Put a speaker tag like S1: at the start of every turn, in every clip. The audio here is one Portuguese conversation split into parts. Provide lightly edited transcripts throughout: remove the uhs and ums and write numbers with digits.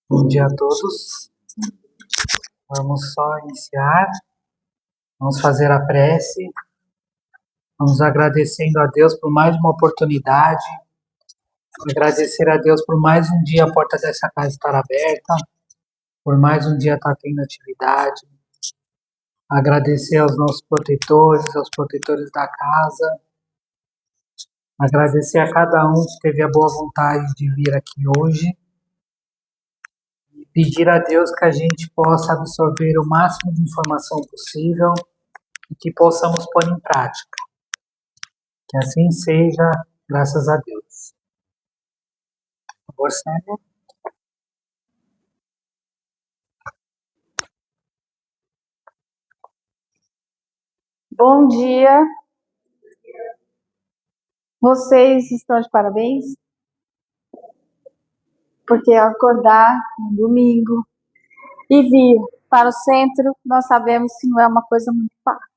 S1: Bom dia a todos. Vamos só iniciar. Vamos fazer a prece. Vamos agradecendo a Deus por mais uma oportunidade. Agradecer a Deus por mais um dia a porta dessa casa estar aberta. Por mais um dia estar tendo atividade. Agradecer aos nossos protetores, aos protetores da casa. Agradecer a cada um que teve a boa vontade de vir aqui hoje. E pedir a Deus que a gente possa absorver o máximo de informação possível e que possamos pôr em prática. Que assim seja, graças a Deus. Por favor, Sandra.
S2: Bom dia. Vocês estão de parabéns? Porque acordar no domingo e vir para o centro, nós sabemos que não é uma coisa muito fácil.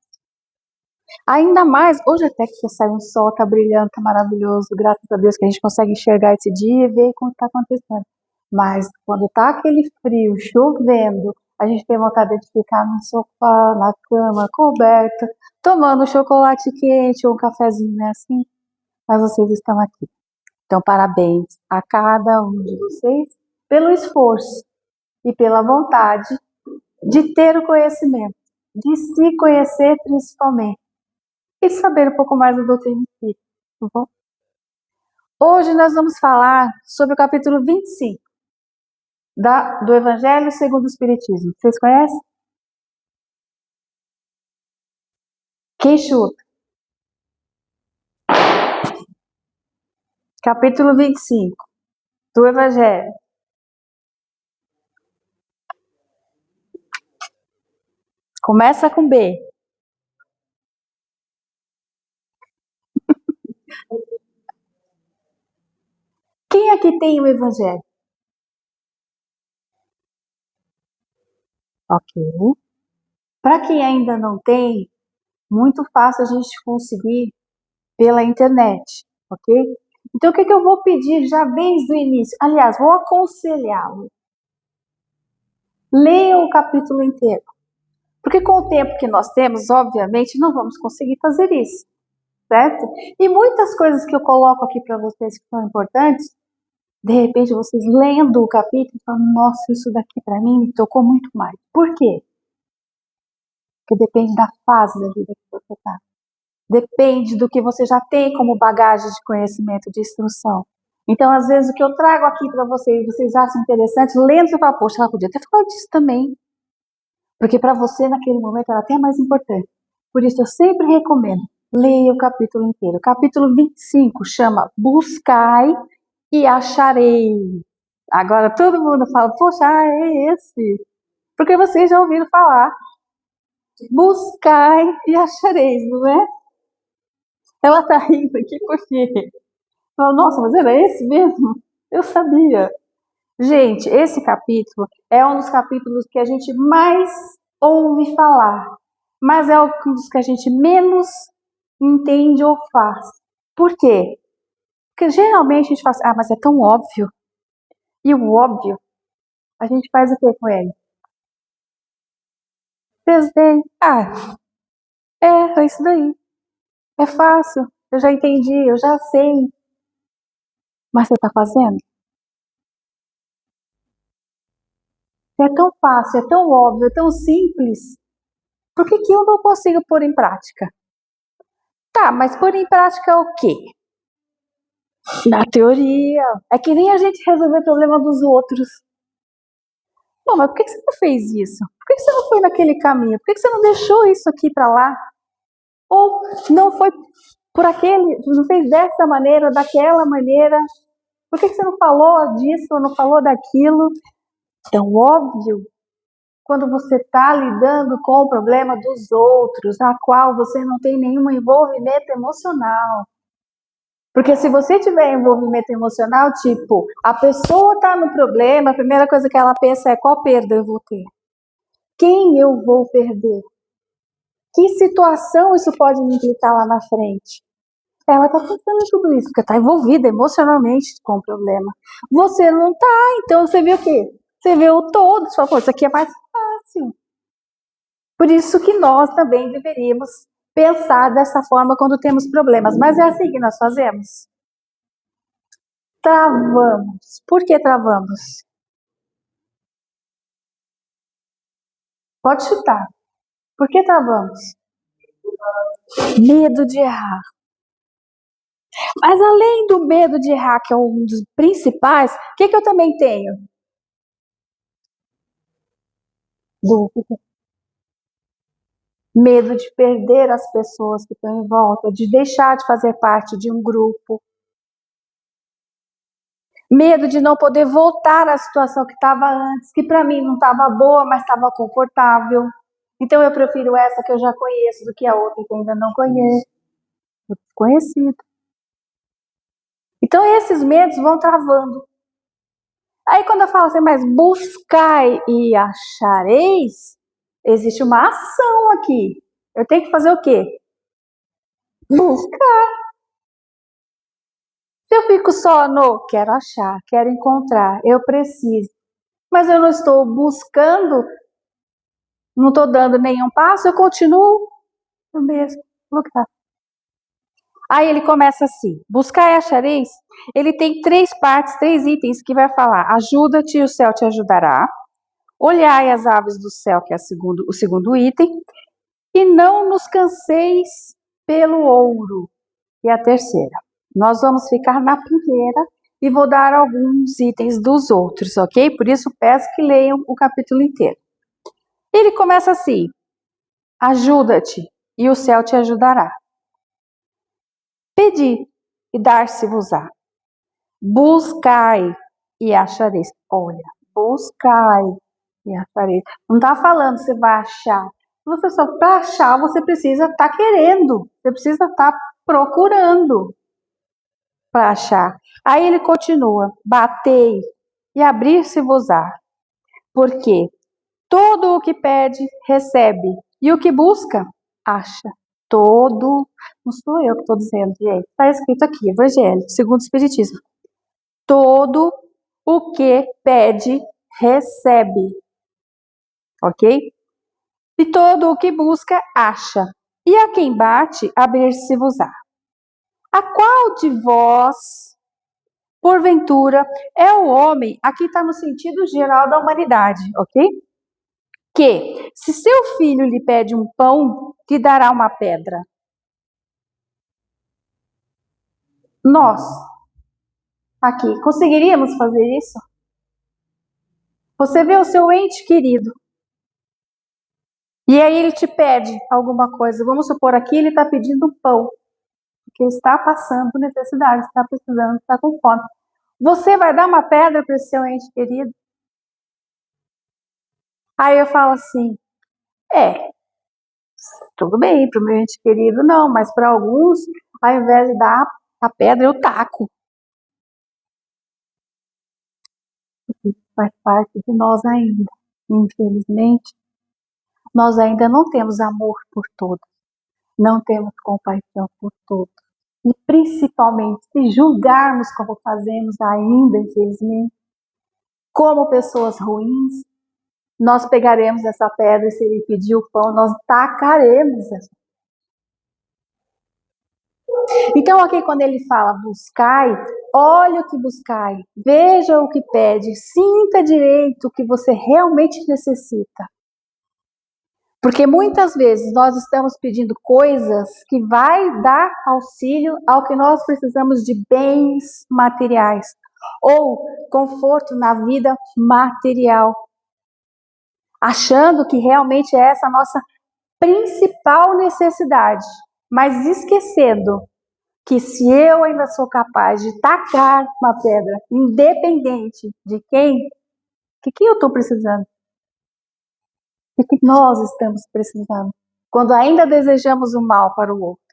S2: Ainda mais, hoje até que sai um sol, tá brilhando, tá maravilhoso, graças a Deus que a gente consegue enxergar esse dia e ver o que está acontecendo. Mas quando tá aquele frio, chovendo, a gente tem vontade de ficar no sofá, na cama, coberta, tomando chocolate quente ou um cafezinho, né, assim? Mas vocês estão aqui. Então, parabéns a cada um de vocês pelo esforço e pela vontade de ter o conhecimento, de se conhecer principalmente, e saber um pouco mais da doutrina espírita, tá bom? Hoje nós vamos falar sobre o capítulo 25 do Evangelho segundo o Espiritismo. Vocês conhecem? Quem chuta? Capítulo 25 do Evangelho. Começa com B. Quem aqui tem o Evangelho? Ok. Para quem ainda não tem, muito fácil a gente conseguir pela internet, ok? Então, o que eu vou pedir já desde o início? Aliás, vou aconselhá-lo. Leia o capítulo inteiro. Porque com o tempo que nós temos, obviamente, não vamos conseguir fazer isso, certo? E muitas coisas que eu coloco aqui para vocês que são importantes, de repente vocês lendo o capítulo, falam, nossa, isso daqui para mim me tocou muito mais. Por quê? Porque depende da fase da vida que você está. Depende do que você já tem como bagagem de conhecimento, de instrução. Então, às vezes, o que eu trago aqui para vocês acham interessante, lendo, você fala, poxa, ela podia ter falado disso também. Porque para você, naquele momento, era até mais importante. Por isso, eu sempre recomendo, leia o capítulo inteiro. O capítulo 25 chama Buscai e Acharei. Agora, todo mundo fala, poxa, é esse. Porque vocês já ouviram falar. Buscai e achareis, não é? Ela tá rindo aqui porque... Nossa, mas era esse mesmo? Eu sabia. Gente, esse capítulo é um dos capítulos que a gente mais ouve falar, mas é um dos que a gente menos entende ou faz. Por quê? Porque geralmente a gente fala assim, mas é tão óbvio. E o óbvio, a gente faz o que com ele? Desdém. É isso daí. É fácil, eu já entendi, eu já sei. Mas você está fazendo? É tão fácil, é tão óbvio, é tão simples. Por que eu não consigo pôr em prática? Tá, mas pôr em prática o quê? Na teoria. É que nem a gente resolver o problema dos outros. Bom, mas por que você não fez isso? Por que você não foi naquele caminho? Por que você não deixou isso aqui para lá? Ou não foi por aquele, não fez dessa maneira, daquela maneira? Por que você não falou disso ou não falou daquilo? Tão óbvio. Quando você está lidando com o problema dos outros, a qual você não tem nenhum envolvimento emocional. Porque se você tiver envolvimento emocional, tipo, a pessoa está no problema, a primeira coisa que ela pensa é qual perda eu vou ter? Quem eu vou perder? Que situação isso pode me implicar lá na frente? Ela tá pensando em tudo isso, porque tá envolvida emocionalmente com o problema. Você não tá, então você vê o quê? Você vê o todo, sua coisa, isso aqui é mais fácil. Por isso que nós também deveríamos pensar dessa forma quando temos problemas. Mas é assim que nós fazemos. Travamos. Por que travamos? Pode chutar. Por que travamos? Medo de errar. Mas além do medo de errar, que é um dos principais, o que eu também tenho? Dúvida. Medo de perder as pessoas que estão em volta, de deixar de fazer parte de um grupo. Medo de não poder voltar à situação que estava antes, que para mim não estava boa, mas estava confortável. Então eu prefiro essa que eu já conheço do que a outra que eu ainda não conheço. Desconhecida. Então esses medos vão travando. Aí quando eu falo assim, mas buscai e achareis, existe uma ação aqui. Eu tenho que fazer o quê? Buscar. Se eu fico só no quero achar, quero encontrar, eu preciso, mas eu não estou buscando, não estou dando nenhum passo, eu continuo no mesmo lugar. Aí ele começa assim, buscar e achareis, ele tem 3 partes, 3 itens que vai falar, ajuda-te e o céu te ajudará, olhai as aves do céu, que é o segundo item, e não nos canseis pelo ouro, que é a terceira. Nós vamos ficar na primeira e vou dar alguns itens dos outros, ok? Por isso peço que leiam o capítulo inteiro. Ele começa assim, ajuda-te e o céu te ajudará. Pedi e dar-se-vos-á. Buscai e achareis. Olha, buscai e achareis. Não está falando você vai achar. Você só para achar, você precisa estar querendo. Você precisa estar procurando para achar. Aí ele continua, batei e abrir-se-vos-á. Porque todo o que pede, recebe. E o que busca, acha. Todo, não sou eu que estou dizendo, gente. Está escrito aqui, Evangelho, segundo o Espiritismo. Todo o que pede, recebe. Ok? E todo o que busca, acha. E a quem bate, abrir-se-vos-á. A qual de vós, porventura, é o homem, aqui está no sentido geral da humanidade, ok? Que, se seu filho lhe pede um pão, te dará uma pedra. Nós, aqui, conseguiríamos fazer isso? Você vê o seu ente querido, e aí ele te pede alguma coisa, vamos supor aqui, ele está pedindo um pão, porque está passando necessidade, está precisando, está com fome. Você vai dar uma pedra para o seu ente querido? Aí eu falo assim, tudo bem, para o meu ente querido não, mas para alguns, ao invés de dar a pedra, eu taco. Faz parte de nós ainda. Infelizmente, nós ainda não temos amor por todos, não temos compaixão por todos. E principalmente, se julgarmos como fazemos ainda, infelizmente, como pessoas ruins, nós pegaremos essa pedra e se ele pedir o pão, nós tacaremos essa. Então aqui quando ele fala buscai, olha o que buscai, veja o que pede, sinta direito o que você realmente necessita. Porque muitas vezes nós estamos pedindo coisas que vai dar auxílio ao que nós precisamos de bens materiais ou conforto na vida material, achando que realmente é essa a nossa principal necessidade, mas esquecendo que se eu ainda sou capaz de tacar uma pedra, independente de quem, o que eu estou precisando? O que nós estamos precisando? Quando ainda desejamos o mal para o outro.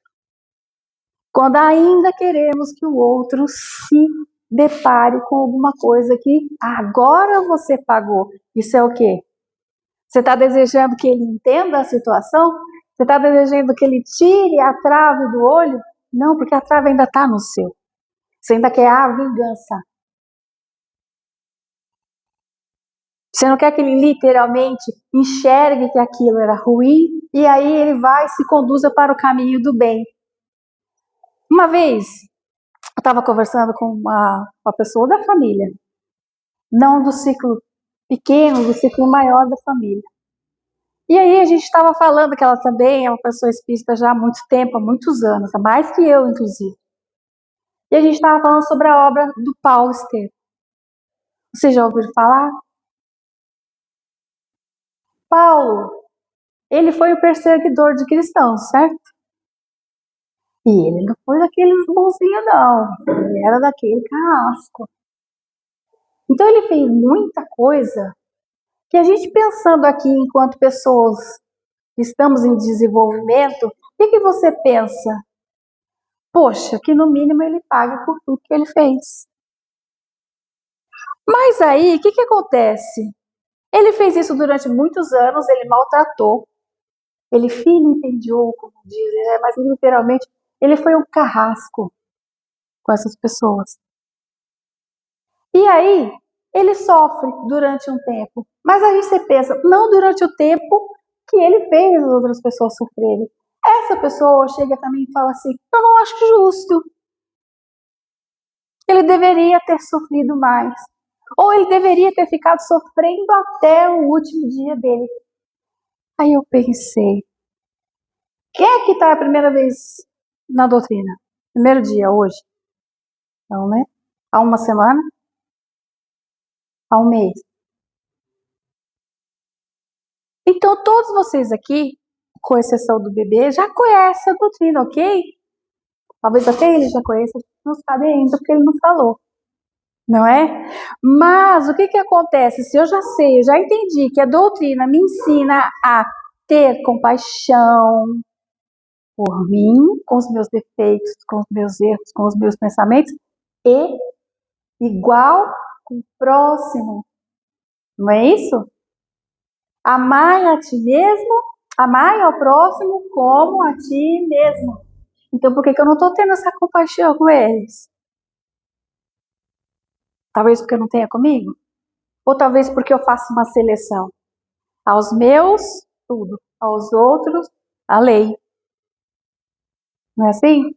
S2: Quando ainda queremos que o outro se depare com alguma coisa que agora você pagou. Isso é o quê? Você está desejando que ele entenda a situação? Você está desejando que ele tire a trave do olho? Não, porque a trava ainda está no seu. Você ainda quer a vingança. Você não quer que ele literalmente enxergue que aquilo era ruim e aí ele vai e se conduza para o caminho do bem. Uma vez, eu estava conversando com uma pessoa da família, não do ciclo pequeno, do ciclo maior da família. E aí a gente estava falando que ela também é uma pessoa espírita já há muito tempo, há muitos anos, há mais que eu, inclusive. E a gente estava falando sobre a obra do Paulo Estevam. Vocês já ouviram falar? Paulo, ele foi o perseguidor de cristãos, certo? E ele não foi daqueles bonzinhos, não. Ele era daquele carrasco. Então ele fez muita coisa que a gente pensando aqui enquanto pessoas que estamos em desenvolvimento, o que você pensa? Poxa, que no mínimo ele pague por tudo que ele fez. Mas aí, o que acontece? Ele fez isso durante muitos anos, ele maltratou, ele filipendiou, como dizem, né? Mas literalmente ele foi um carrasco com essas pessoas. E aí, ele sofre durante um tempo. Mas aí você pensa, não durante o tempo que ele fez as outras pessoas sofrerem. Essa pessoa chega também e fala assim, eu não acho justo. Ele deveria ter sofrido mais. Ou ele deveria ter ficado sofrendo até o último dia dele. Aí eu pensei, quem é que está a primeira vez na doutrina? Primeiro dia, hoje? Não, né? Há uma semana? Há um mês? Então, todos vocês aqui, com exceção do bebê, já conhecem a doutrina, ok? Talvez até ele já conheça, não sabe ainda, porque ele não falou. Não é? Mas o que acontece? Se eu já sei, eu já entendi que a doutrina me ensina a ter compaixão por mim, com os meus defeitos, com os meus erros, com os meus pensamentos, e igual com o próximo. Não é isso? Amai a ti mesmo, amai ao próximo como a ti mesmo. Então por que eu não estou tendo essa compaixão com eles? Talvez porque eu não tenha comigo? Ou talvez porque eu faço uma seleção? Aos meus, tudo. Aos outros, a lei. Não é assim? O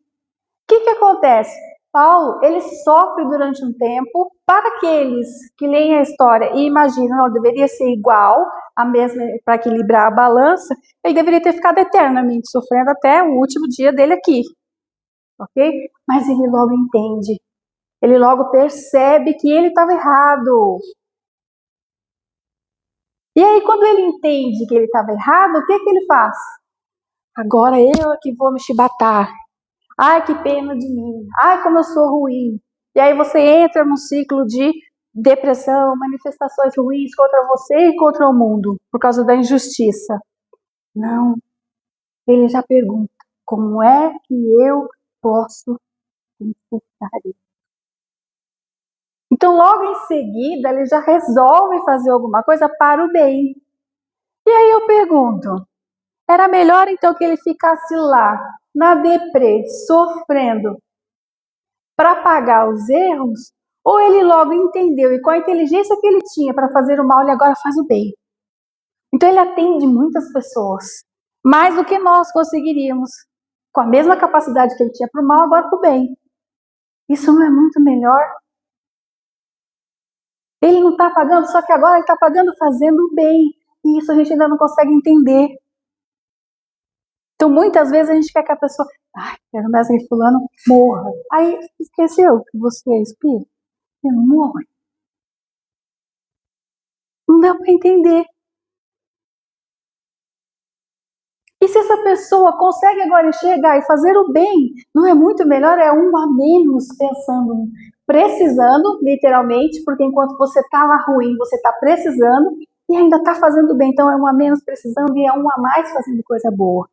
S2: que acontece? Paulo, ele sofre durante um tempo. Para aqueles que leem a história e imaginam, não, deveria ser igual, a mesma, para equilibrar a balança, ele deveria ter ficado eternamente sofrendo até o último dia dele aqui. Ok? Mas ele logo entende. Ele logo percebe que ele estava errado. E aí, quando ele entende que ele estava errado, o que ele faz? Agora eu é que vou me chibatar. Ai, que pena de mim. Ai, como eu sou ruim. E aí você entra num ciclo de depressão, manifestações ruins contra você e contra o mundo, por causa da injustiça. Não. Ele já pergunta, como é que eu posso consertar isso? Então, logo em seguida, ele já resolve fazer alguma coisa para o bem. E aí eu pergunto, era melhor então que ele ficasse lá, na deprê, sofrendo, para pagar os erros? Ou ele logo entendeu e com a inteligência que ele tinha para fazer o mal, ele agora faz o bem? Então ele atende muitas pessoas, mais do que nós conseguiríamos, com a mesma capacidade que ele tinha para o mal, agora para o bem. Isso não é muito melhor? Ele não está pagando, só que agora ele está pagando fazendo o bem. E isso a gente ainda não consegue entender. Então, muitas vezes a gente quer que a pessoa, quero mesmo que fulano morra. Aí, esqueceu que você é espírito? Ele não morre. Não dá para entender. E se essa pessoa consegue agora enxergar e fazer o bem, não é muito melhor? É um a menos pensando, precisando, literalmente, porque enquanto você está lá ruim, você está precisando e ainda está fazendo bem. Então, é um a menos precisando e é um a mais fazendo coisa boa.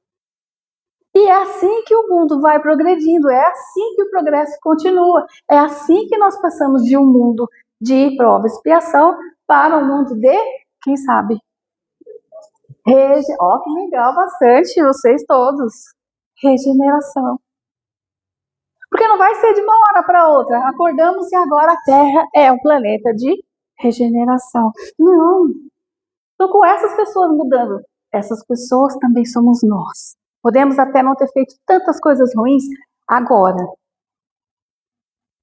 S2: E é assim que o mundo vai progredindo, é assim que o progresso continua, é assim que nós passamos de um mundo de prova e expiação para um mundo de, quem sabe? Ó, que legal, bastante, vocês todos. Regeneração. Porque não vai ser de uma hora para outra. Acordamos e agora a Terra é um planeta de regeneração. Não. Estou com essas pessoas mudando. Essas pessoas também somos nós. Podemos até não ter feito tantas coisas ruins agora.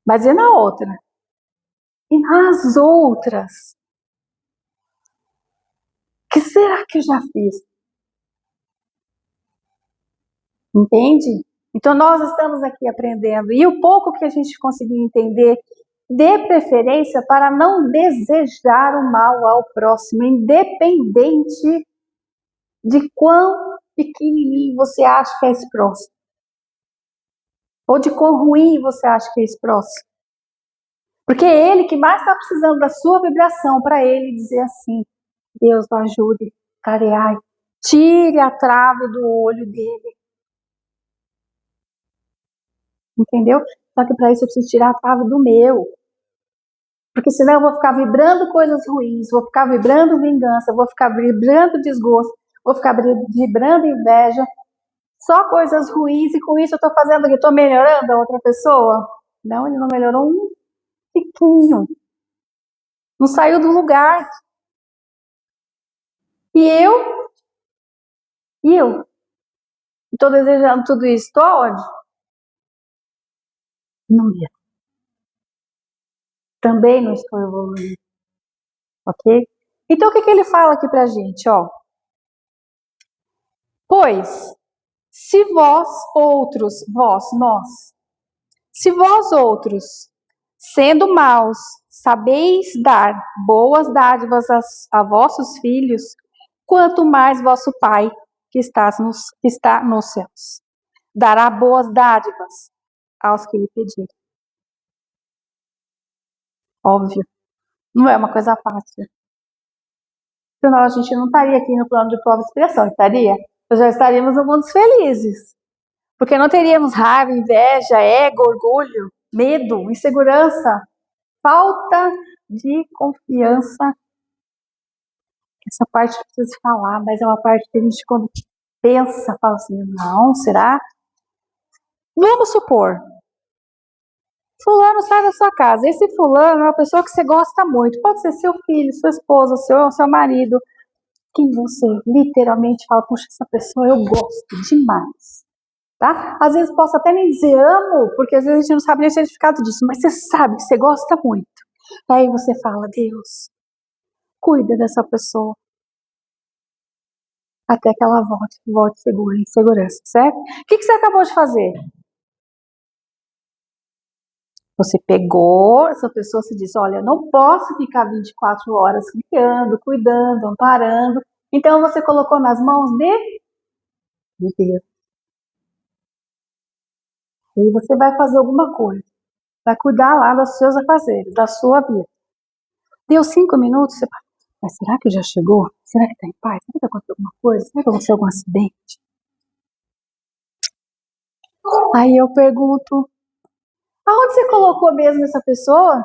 S2: Mas e na outra? E nas outras? O que será que eu já fiz? Entende? Então nós estamos aqui aprendendo. E o pouco que a gente conseguiu entender, dê preferência para não desejar o mal ao próximo, independente de quão pequenininho você acha que é esse próximo. Ou de quão ruim você acha que é esse próximo. Porque é ele que mais está precisando da sua vibração para ele dizer assim: Deus o ajude, careai, tire a trave do olho dele. Entendeu? Só que para isso eu preciso tirar a trave do meu. Porque senão eu vou ficar vibrando coisas ruins, vou ficar vibrando vingança, vou ficar vibrando desgosto, vou ficar vibrando inveja, só coisas ruins, e com isso eu estou fazendo o quê? Estou melhorando a outra pessoa? Não, ele não melhorou um tiquinho. Não saiu do lugar. E eu? Estou desejando tudo isso? Estou onde? Não ia. Também não estou evoluindo. Ok? Então o que ele fala aqui pra gente, ó? Pois, se vós outros, se vós outros, sendo maus, sabeis dar boas dádivas a vossos filhos, quanto mais vosso Pai que está nos céus dará boas dádivas aos que lhe pedirem. Óbvio, não é uma coisa fácil. Senão a gente não estaria aqui no plano de prova e expiação, estaria? Nós já estaríamos no mundo dos felizes. Porque não teríamos raiva, inveja, ego, orgulho, medo, insegurança, falta de confiança. Essa parte precisa se falar, mas é uma parte que a gente, quando pensa, fala assim: não, será? Vamos supor, fulano sai da sua casa. Esse fulano é uma pessoa que você gosta muito. Pode ser seu filho, sua esposa, seu marido. Quem você literalmente fala: puxa, essa pessoa eu gosto demais. Tá? Às vezes posso até nem dizer amo, porque às vezes a gente não sabe nem o significado disso, mas você sabe que você gosta muito. Aí você fala: Deus, cuida dessa pessoa até que ela volte segura, em segurança, certo? O que você acabou de fazer? Você pegou essa pessoa e disse: olha, eu não posso ficar 24 horas criando, cuidando, amparando. Então você colocou nas mãos de Deus. E você vai fazer alguma coisa. Vai cuidar lá dos seus afazeres, da sua vida. Deu 5 minutos, você fala: mas será que já chegou? Será que está em paz? Será que aconteceu alguma coisa? Será que aconteceu algum acidente? Aí eu pergunto: aonde você colocou mesmo essa pessoa?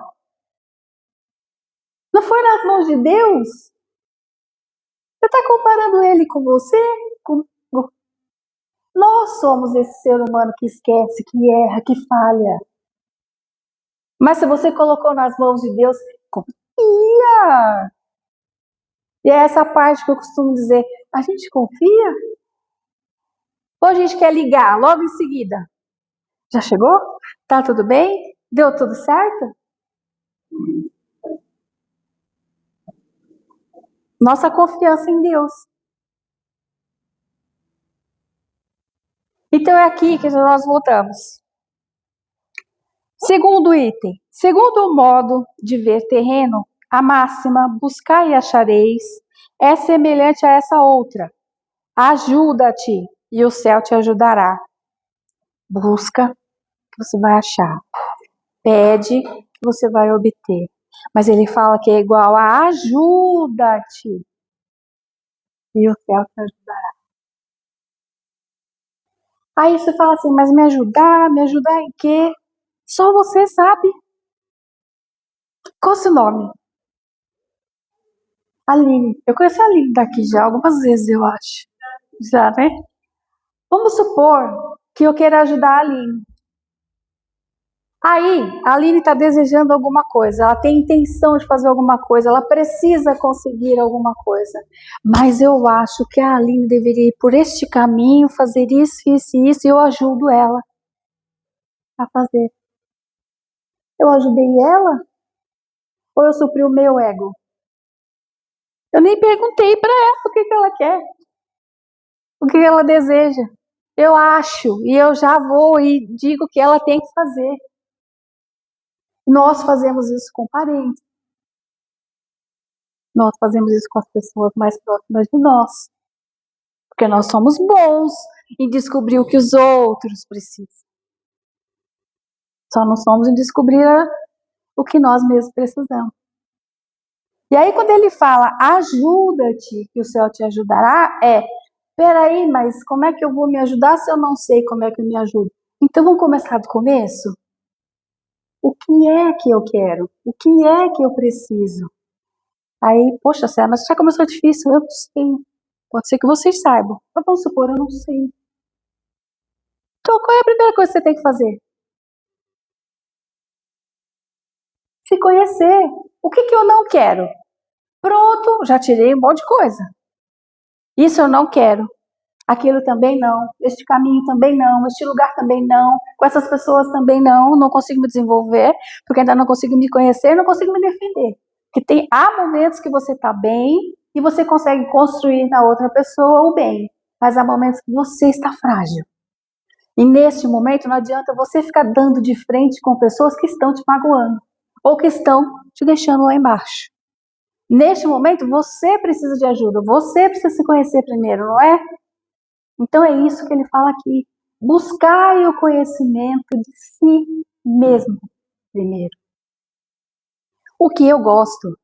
S2: Não foi nas mãos de Deus? Você está comparando ele com você? Nós somos esse ser humano que esquece, que erra, que falha. Mas se você colocou nas mãos de Deus, confia. E é essa parte que eu costumo dizer: a gente confia? Ou a gente quer ligar logo em seguida? Já chegou? Tá tudo bem? Deu tudo certo? Nossa confiança em Deus. Então é aqui que nós voltamos. Segundo item. Segundo o modo de ver terreno, a máxima buscai e achareis é semelhante a essa outra. Ajuda-te e o céu te ajudará. Busca, que você vai achar. Pede, que você vai obter. Mas ele fala que é igual a ajuda-te e o céu te ajudará. Aí você fala assim: mas me ajudar em quê? Só você sabe. Qual o seu nome? Aline. Eu conheci a Aline daqui já algumas vezes, eu acho. Já, né? Vamos supor que eu queira ajudar a Aline. Aí, a Aline está desejando alguma coisa, ela tem intenção de fazer alguma coisa, ela precisa conseguir alguma coisa. Mas eu acho que a Aline deveria ir por este caminho, fazer isso, isso e isso, e eu ajudo ela a fazer. Eu ajudei ela? Ou eu supri o meu ego? Eu nem perguntei para ela o que ela quer, o que ela deseja. Eu acho, e eu já vou e digo que ela tem que fazer. Nós fazemos isso com parentes. Nós fazemos isso com as pessoas mais próximas de nós. Porque nós somos bons em descobrir o que os outros precisam. Só não somos em descobrir o que nós mesmos precisamos. E aí quando ele fala, ajuda-te, que o céu te ajudará, peraí, mas como é que eu vou me ajudar se eu não sei como é que eu me ajudo? Então vamos começar do começo? O que é que eu quero? O que é que eu preciso? Aí, poxa, Céu, mas já começou difícil, eu não sei. Pode ser que vocês saibam. Mas vamos supor, eu não sei. Então, qual é a primeira coisa que você tem que fazer? Se conhecer. O que eu não quero? Pronto, já tirei um monte de coisa. Isso eu não quero. Aquilo também não. Este caminho também não. Este lugar também não. Com essas pessoas também não. Não consigo me desenvolver, porque ainda não consigo me conhecer, não consigo me defender. Porque há momentos que você está bem e você consegue construir na outra pessoa o bem. Mas há momentos que você está frágil. E neste momento não adianta você ficar dando de frente com pessoas que estão te magoando ou que estão te deixando lá embaixo. Neste momento você precisa de ajuda, você precisa se conhecer primeiro, não é? Então é isso que ele fala aqui. Buscai o conhecimento de si mesmo primeiro. O que eu gosto,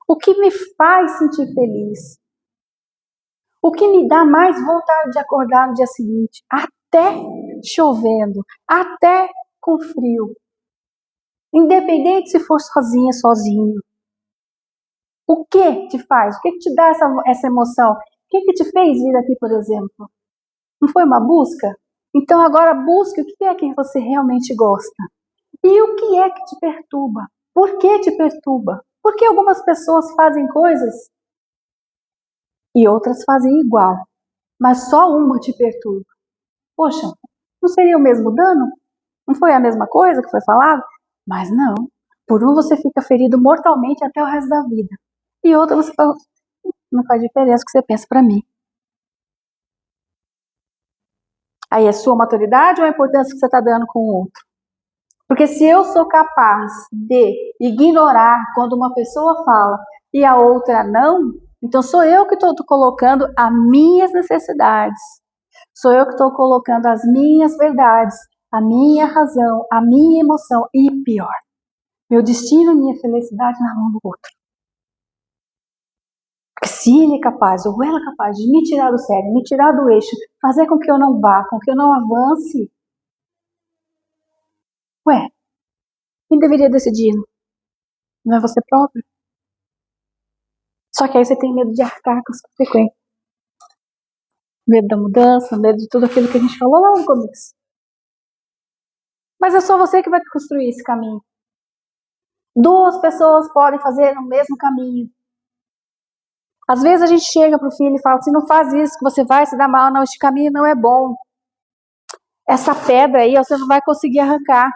S2: o que me faz sentir feliz, o que me dá mais vontade de acordar no dia seguinte, até chovendo, até com frio. Independente se for sozinha, sozinho. O que te faz? O que te dá essa emoção? O que te fez vir aqui, por exemplo? Não foi uma busca? Então agora busque o que é que você realmente gosta. E o que é que te perturba? Por que te perturba? Porque algumas pessoas fazem coisas e outras fazem igual, mas só uma te perturba. Poxa, não seria o mesmo dano? Não foi a mesma coisa que foi falado? Mas não. Por um você fica ferido mortalmente até o resto da vida. E outra você fala, não faz diferença o que você pensa para mim. Aí é sua maturidade ou a importância que você está dando com o outro? Porque se eu sou capaz de ignorar quando uma pessoa fala e a outra não, então sou eu que estou colocando as minhas necessidades. Sou eu que estou colocando as minhas verdades, a minha razão, a minha emoção e pior, meu destino e minha felicidade na mão do outro. Porque se ele é capaz, ou ela é capaz de me tirar do sério, me tirar do eixo, fazer com que eu não vá, com que eu não avance, quem deveria decidir? Não é você próprio? Só que aí você tem medo de arcar com as consequências. Medo da mudança, medo de tudo aquilo que a gente falou lá no começo. Mas é só você que vai construir esse caminho. Duas pessoas podem fazer o mesmo caminho. Às vezes a gente chega pro filho e fala assim, não faz isso que você vai se dar mal, não, este caminho não é bom. Essa pedra aí você não vai conseguir arrancar.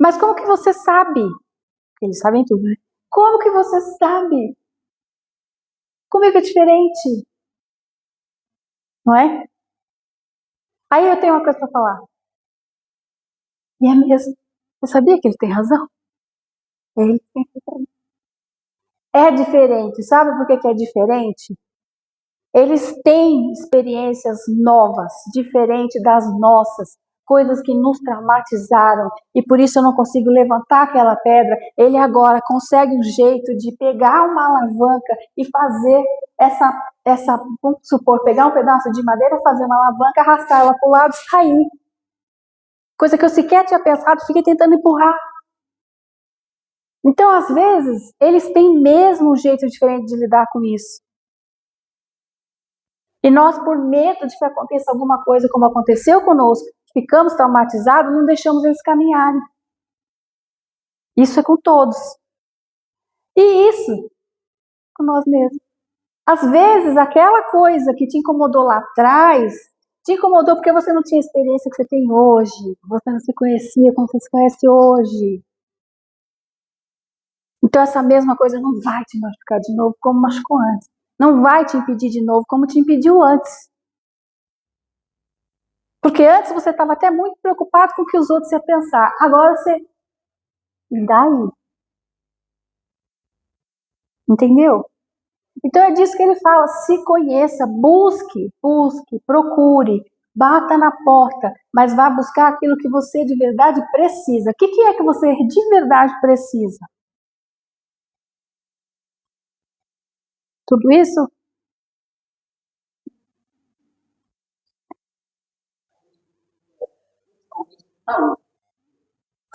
S2: Mas como que você sabe? Eles sabem tudo, né? Como que você sabe? Comigo é diferente. Não é? Aí eu tenho uma coisa para falar. E é mesmo. Você sabia que ele tem razão? Ele tem razão. É diferente. Sabe por que é diferente? Eles têm experiências novas, diferentes das nossas, coisas que nos traumatizaram, e por isso eu não consigo levantar aquela pedra. Ele agora consegue um jeito de pegar uma alavanca e fazer vamos supor, pegar um pedaço de madeira, fazer uma alavanca, arrastar ela para o lado e sair. Coisa que eu sequer tinha pensado, fiquei tentando empurrar. Então, às vezes, eles têm mesmo um jeito diferente de lidar com isso. E nós, por medo de que aconteça alguma coisa como aconteceu conosco, ficamos traumatizados, não deixamos eles caminharem. Isso é com todos. E isso com nós mesmos. Às vezes, aquela coisa que te incomodou lá atrás, te incomodou porque você não tinha a experiência que você tem hoje. Você não se conhecia como você se conhece hoje. Então, essa mesma coisa não vai te machucar de novo como machucou antes. Não vai te impedir de novo como te impediu antes. Porque antes você estava até muito preocupado com o que os outros iam pensar. Agora você... E daí? Entendeu? Então é disso que ele fala, se conheça, busque, procure, bata na porta, mas vá buscar aquilo que você de verdade precisa. O que é que você de verdade precisa? Tudo isso?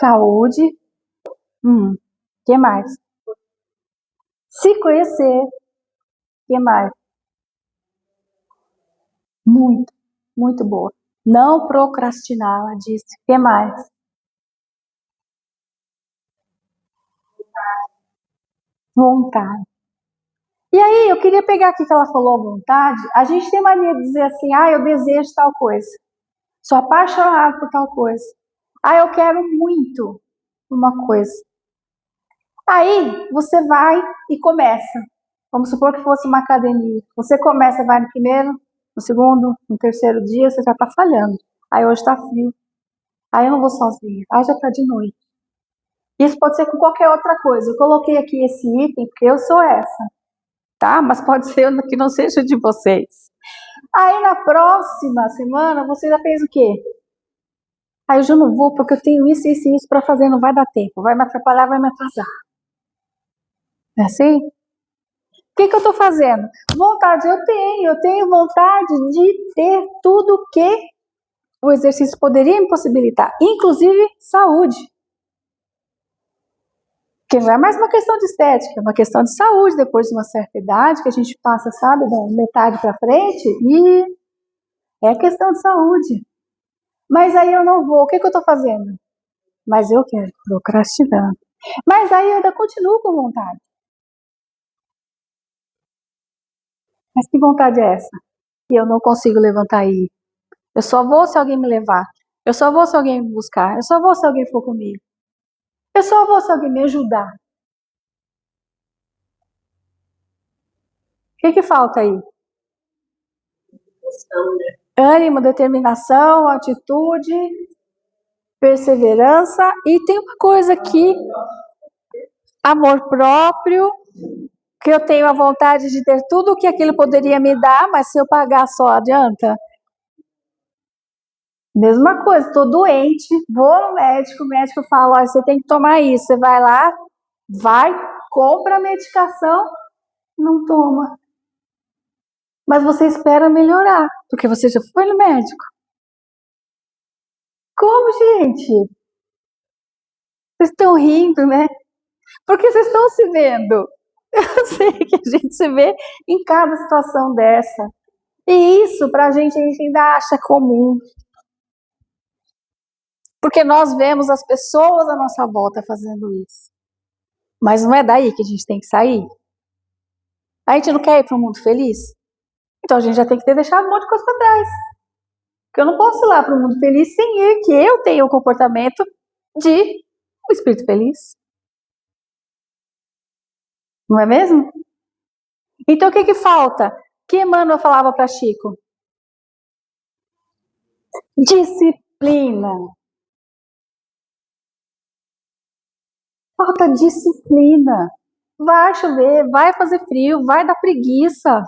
S2: Saúde. Que mais? Se conhecer. Que mais? Muito, muito boa. Não procrastinar, ela disse. Que mais? Vontade. E aí, eu queria pegar aqui que ela falou vontade. A gente tem mania de dizer assim, eu desejo tal coisa. Sou apaixonado por tal coisa. Eu quero muito uma coisa. Aí, você vai e começa. Vamos supor que fosse uma academia. Você começa, vai no primeiro, no segundo, no terceiro dia, você já está falhando. Aí hoje está frio. Aí eu não vou sozinha. Aí já está de noite. Isso pode ser com qualquer outra coisa. Eu coloquei aqui esse item porque eu sou essa, tá? Mas pode ser que não seja de vocês. Aí na próxima semana você já fez o quê? Aí eu já não vou porque eu tenho isso, isso e isso para fazer, não vai dar tempo, vai me atrapalhar, vai me atrasar. É assim? O que eu estou fazendo? Vontade eu tenho vontade de ter tudo que o exercício poderia me possibilitar, inclusive saúde. Que não é mais uma questão de estética, é uma questão de saúde, depois de uma certa idade, que a gente passa, sabe, da metade para frente, e é questão de saúde. Mas aí eu não vou, o que eu estou fazendo? Mas eu quero, procrastinando. Mas aí eu ainda continuo com vontade. Mas que vontade é essa? E eu não consigo levantar e ir. Eu só vou se alguém me levar. Eu só vou se alguém me buscar. Eu só vou se alguém for comigo. Eu só vou se alguém me ajudar. O que falta aí? Ânimo, determinação, atitude, perseverança. E tem uma coisa aqui, amor próprio, que eu tenho a vontade de ter tudo o que aquilo poderia me dar, mas se eu pagar só adianta? Mesma coisa, estou doente, vou no médico, o médico fala, você tem que tomar isso, você vai lá, compra a medicação, não toma. Mas você espera melhorar, porque você já foi no médico. Como, gente? Vocês estão rindo, né? Porque vocês estão se vendo. Eu sei que a gente se vê em cada situação dessa. E isso, pra gente, a gente ainda acha comum. Porque nós vemos as pessoas à nossa volta fazendo isso. Mas não é daí que a gente tem que sair? A gente não quer ir para um mundo feliz? Então a gente já tem que ter deixado um monte de coisa para trás. Porque eu não posso ir lá para um mundo feliz sem que eu tenha o comportamento de um espírito feliz. Não é mesmo? Então o que falta? Que Emmanuel falava para Chico? Disciplina. Falta disciplina. Vai chover, vai fazer frio, vai dar preguiça.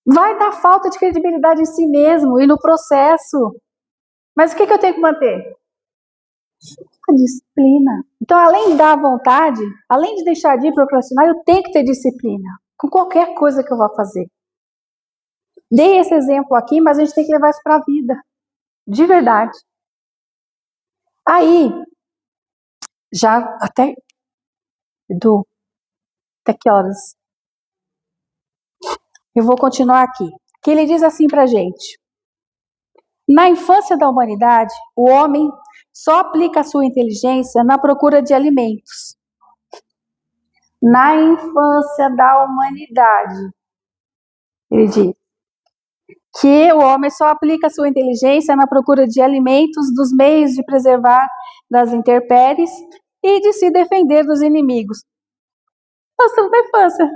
S2: Vai dar falta de credibilidade em si mesmo e no processo. Mas o que eu tenho que manter? A disciplina. Então, além da vontade, além de deixar de procrastinar, eu tenho que ter disciplina. Com qualquer coisa que eu vá fazer. Dei esse exemplo aqui, mas a gente tem que levar isso para a vida. De verdade. Aí, já até... Edu, até que horas? Eu vou continuar aqui. Que ele diz assim pra gente. Na infância da humanidade, o homem só aplica a sua inteligência na procura de alimentos. Na infância da humanidade, ele diz que o homem só aplica a sua inteligência na procura de alimentos, dos meios de preservar das intempéries e de se defender dos inimigos. Nós estamos na infância,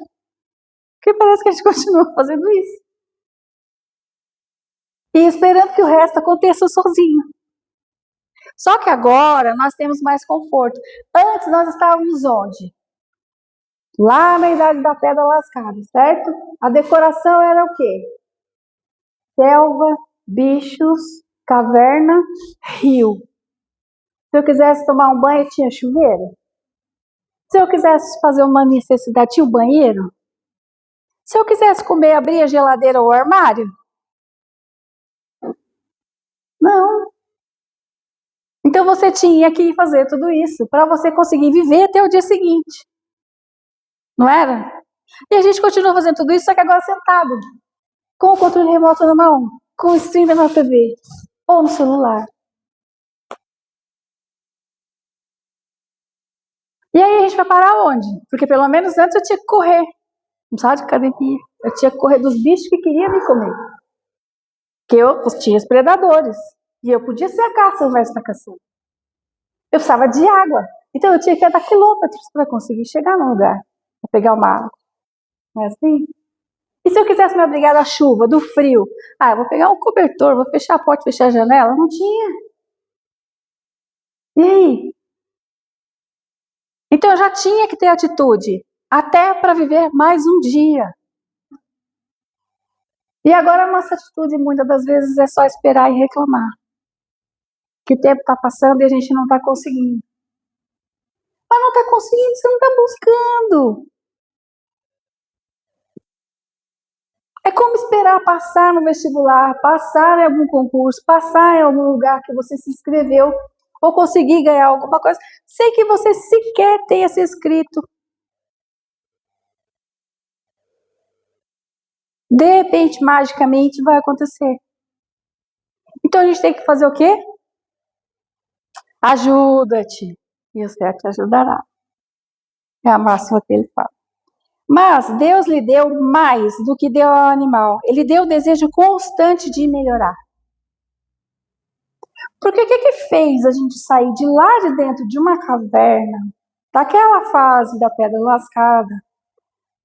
S2: que parece que a gente continua fazendo isso. E esperando que o resto aconteça sozinho. Só que agora nós temos mais conforto. Antes nós estávamos onde? Lá na Idade da Pedra Lascada, certo? A decoração era o quê? Selva, bichos, caverna, rio. Se eu quisesse tomar um banho, tinha chuveiro. Se eu quisesse fazer uma necessidade, tinha um banheiro. Se eu quisesse comer, abria a geladeira ou o armário? Não. Então você tinha que fazer tudo isso para você conseguir viver até o dia seguinte. Não era? E a gente continua fazendo tudo isso, só que agora sentado. Com o controle remoto na mão. Com o streamer na TV. Ou no celular. E aí a gente vai parar onde? Porque pelo menos antes eu tinha que correr. Não precisava de academia. Eu tinha que correr dos bichos que queriam me comer. Porque eu tinha os predadores. E eu podia ser a caça ao invés de estar caçando. Eu precisava de água. Então eu tinha que andar quilômetros para conseguir chegar no lugar. Para pegar uma água. Não é assim? E se eu quisesse me abrigar da chuva, do frio? Eu vou pegar um cobertor, vou fechar a porta, fechar a janela? Não tinha. E aí? Então eu já tinha que ter atitude. Até para viver mais um dia. E agora a nossa atitude muitas das vezes é só esperar e reclamar. Que o tempo está passando e a gente não está conseguindo. Mas não está conseguindo, você não está buscando. É como esperar passar no vestibular, passar em algum concurso, passar em algum lugar que você se inscreveu, ou conseguir ganhar alguma coisa, sem que você sequer tenha se inscrito. De repente, magicamente, vai acontecer. Então a gente tem que fazer o quê? Ajuda-te, e o céu te ajudará. É a máxima que ele fala. Mas Deus lhe deu mais do que deu ao animal. Ele deu o desejo constante de melhorar. Porque o que fez a gente sair de lá de dentro de uma caverna, daquela fase da pedra lascada,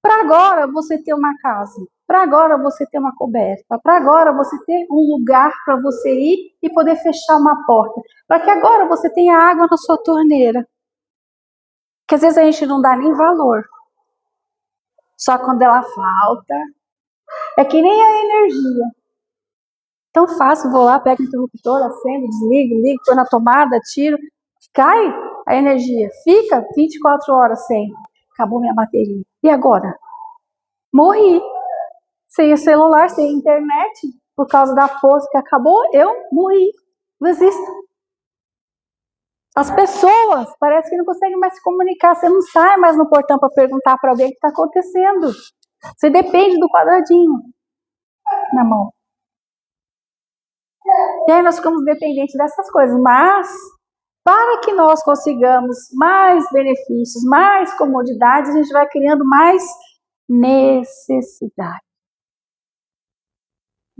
S2: para agora você ter uma casa, para agora você ter uma coberta, para agora você ter um lugar para você ir e poder fechar uma porta, para que agora você tenha água na sua torneira. Que às vezes a gente não dá nem valor. Só quando ela falta. É que nem a energia. Tão fácil, vou lá, pego o interruptor, acendo, desligo, ligo, põe na tomada, tiro. Cai a energia. Fica 24 horas sem. Acabou minha bateria. E agora? Morri. Sem o celular, sem internet, por causa da força que acabou, eu morri. Não existo. As pessoas parece que não conseguem mais se comunicar. Você não sai mais no portão para perguntar para alguém o que está acontecendo. Você depende do quadradinho na mão. E aí nós ficamos dependentes dessas coisas. Mas, para que nós consigamos mais benefícios, mais comodidades, a gente vai criando mais necessidade.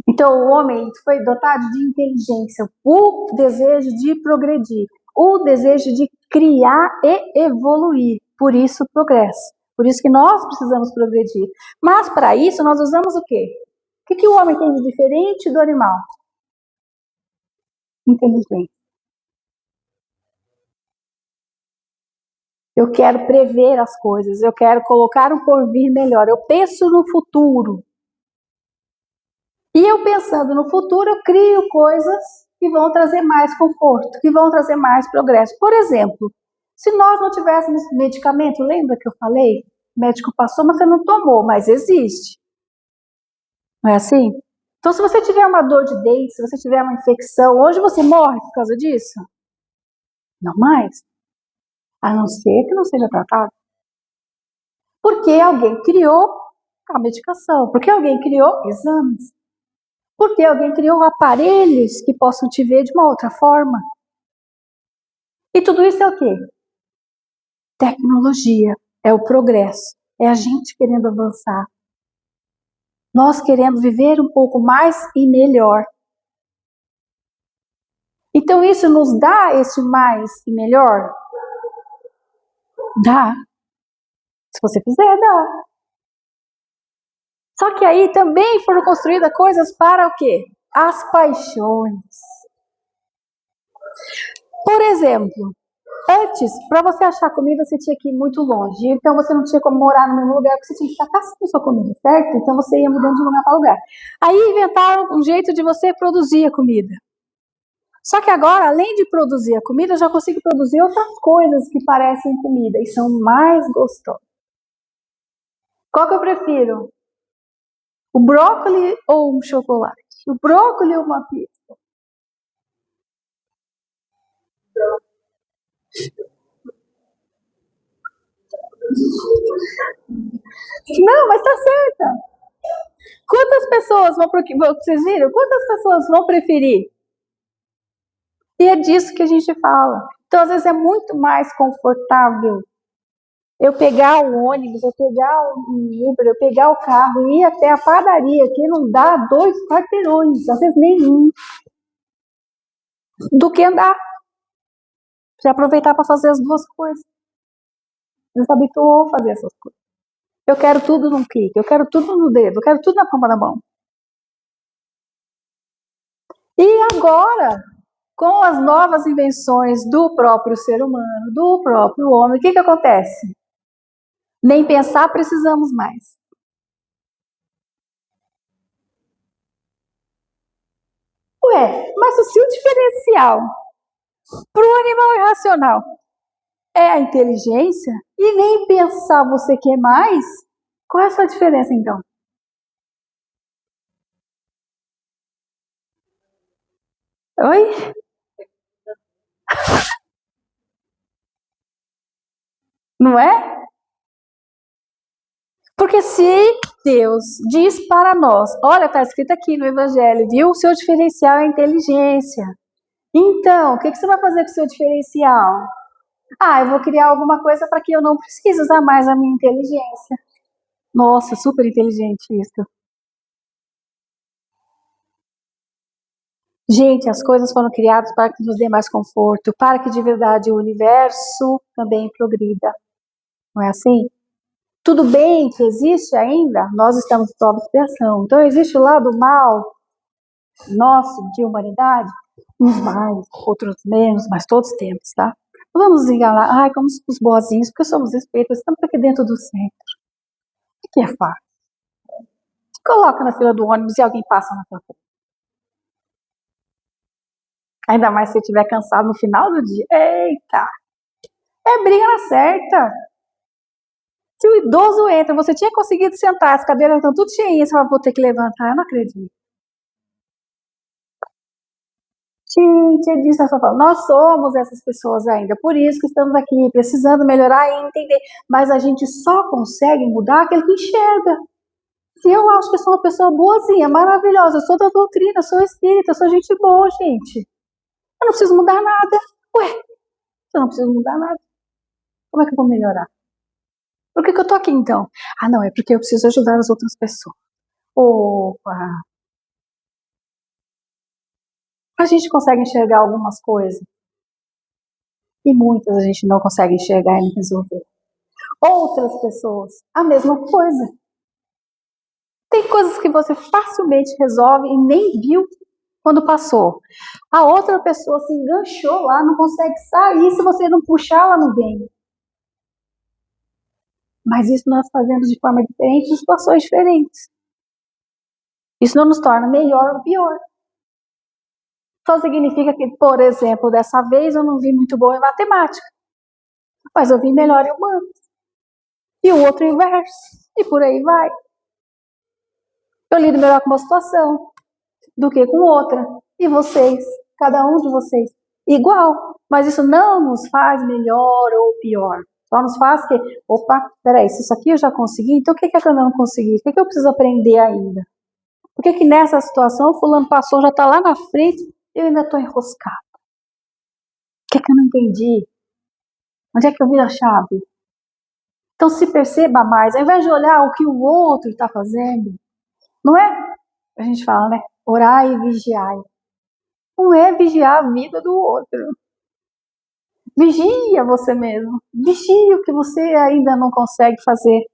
S2: Então, o homem foi dotado de inteligência, o desejo de progredir, o desejo de criar e evoluir. Por isso, o progresso. Por isso que nós precisamos progredir. Mas, para isso, nós usamos o quê? O que o homem tem de diferente do animal? Inteligência. Eu quero prever as coisas, eu quero colocar um porvir melhor, eu penso no futuro. E eu pensando no futuro, eu crio coisas que vão trazer mais conforto, que vão trazer mais progresso. Por exemplo, se nós não tivéssemos medicamento, lembra que eu falei? O médico passou, mas você não tomou, mas existe. Não é assim? Então, se você tiver uma dor de dente, se você tiver uma infecção, hoje você morre por causa disso? Não mais. A não ser que não seja tratado. Porque alguém criou a medicação, porque alguém criou exames. Porque alguém criou aparelhos que possam te ver de uma outra forma. E tudo isso é o quê? Tecnologia. É o progresso. É a gente querendo avançar. Nós querendo viver um pouco mais e melhor. Então isso nos dá esse mais e melhor? Dá. Se você quiser, dá. Só que aí também foram construídas coisas para o quê? As paixões. Por exemplo, antes, para você achar comida, você tinha que ir muito longe. Então você não tinha como morar no mesmo lugar, porque você tinha que estar caçando sua comida, certo? Então você ia mudando de lugar para lugar. Aí inventaram um jeito de você produzir a comida. Só que agora, além de produzir a comida, eu já consigo produzir outras coisas que parecem comida e são mais gostosas. Qual que eu prefiro? O brócolis ou um chocolate? O brócolis ou uma pizza? Não, mas tá certa. Quantas pessoas vocês viram? Quantas pessoas vão preferir? E é disso que a gente fala. Então, às vezes, é muito mais confortável eu pegar o ônibus, eu pegar o Uber, eu pegar o carro e ir até a padaria, que não dá 2 quarteirões, às vezes nenhum, do que andar. Já aproveitar para fazer as duas coisas. Você se habituou a fazer essas coisas. Eu quero tudo num clique, eu quero tudo no dedo, eu quero tudo na palma da mão. E agora, com as novas invenções do próprio ser humano, do próprio homem, o que acontece? Nem pensar precisamos mais. Ué, mas se o diferencial para o animal irracional é a inteligência e nem pensar você quer mais, qual é a sua diferença então? Oi? Não é? Porque se Deus diz para nós, olha, está escrito aqui no Evangelho, viu? O seu diferencial é a inteligência. Então, o que você vai fazer com o seu diferencial? Ah, eu vou criar alguma coisa para que eu não precise usar mais a minha inteligência. Nossa, super inteligente isso. Gente, as coisas foram criadas para que nos dê mais conforto, para que de verdade o universo também progrida. Não é assim? Tudo bem que existe ainda, nós estamos em prova de expiação. Então existe o lado mal nosso de humanidade, uns mais, outros menos, mas todos temos, tá? Não vamos nos enganar, ai, como os boazinhos, porque somos espíritas, estamos aqui dentro do centro. O que é fácil? Se coloca na fila do ônibus e alguém passa na tua frente. Ainda mais se você estiver cansado no final do dia. Eita! É briga na certa. Se o idoso entra, você tinha conseguido sentar, as cadeiras estão tudo cheinhas, você vai ter que levantar, eu não acredito. Gente, é disso que eu tô falando. Nós somos essas pessoas ainda, por isso que estamos aqui, precisando melhorar e entender. Mas a gente só consegue mudar aquele que enxerga. Se eu acho que eu sou uma pessoa boazinha, maravilhosa, eu sou da doutrina, sou espírita, sou gente boa, gente. Eu não preciso mudar nada. Ué, eu não preciso mudar nada. Como é que eu vou melhorar? Por que eu tô aqui então? Ah, não, é porque eu preciso ajudar as outras pessoas. Opa! A gente consegue enxergar algumas coisas e muitas a gente não consegue enxergar e nem resolver. Outras pessoas, a mesma coisa. Tem coisas que você facilmente resolve e nem viu quando passou. A outra pessoa se enganchou lá, não consegue sair, se você não puxar, ela não vem. Mas isso nós fazemos de forma diferente, em situações diferentes. Isso não nos torna melhor ou pior. Só significa que, por exemplo, dessa vez eu não vi muito bom em matemática, mas eu vi melhor em humanos. E o outro inverso. E por aí vai. Eu lido melhor com uma situação do que com outra. E vocês, cada um de vocês, igual. Mas isso não nos faz melhor ou pior. Só nos faz que, opa, peraí, se isso aqui eu já consegui, então o que é que eu não consegui? O que é que eu preciso aprender ainda? Por que que nessa situação o fulano passou, já está lá na frente, eu ainda estou enroscada? O que é que eu não entendi? Onde é que eu viro a chave? Então se perceba mais, ao invés de olhar o que o outro está fazendo, não é? A gente fala, né? Orar e vigiar. Não é vigiar a vida do outro. Vigia você mesmo. Vigia o que você ainda não consegue fazer.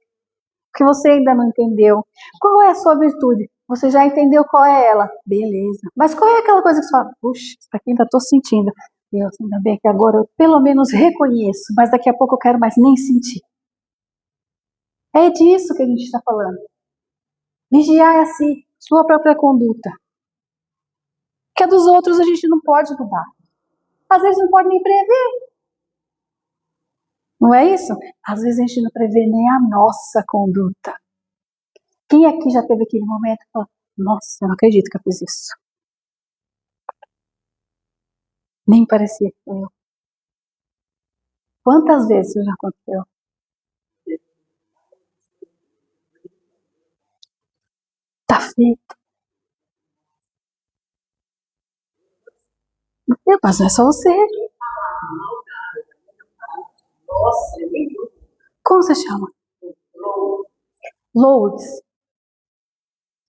S2: O que você ainda não entendeu. Qual é a sua virtude? Você já entendeu qual é ela? Beleza. Mas qual é aquela coisa que você fala? Puxa, isso aqui ainda estou sentindo. Deus, ainda bem que agora eu pelo menos reconheço, mas daqui a pouco eu quero mais nem sentir. É disso que a gente está falando. Vigiar é assim, sua própria conduta. Que a dos outros a gente não pode mudar. Às vezes não pode nem prever. Não é isso? Às vezes a gente não prevê nem a nossa conduta. Quem aqui já teve aquele momento e falou, nossa, eu não acredito que eu fiz isso. Nem parecia que foi eu. Quantas vezes isso já aconteceu? Tá feito. Mas não é só você. Como você chama? Lourdes.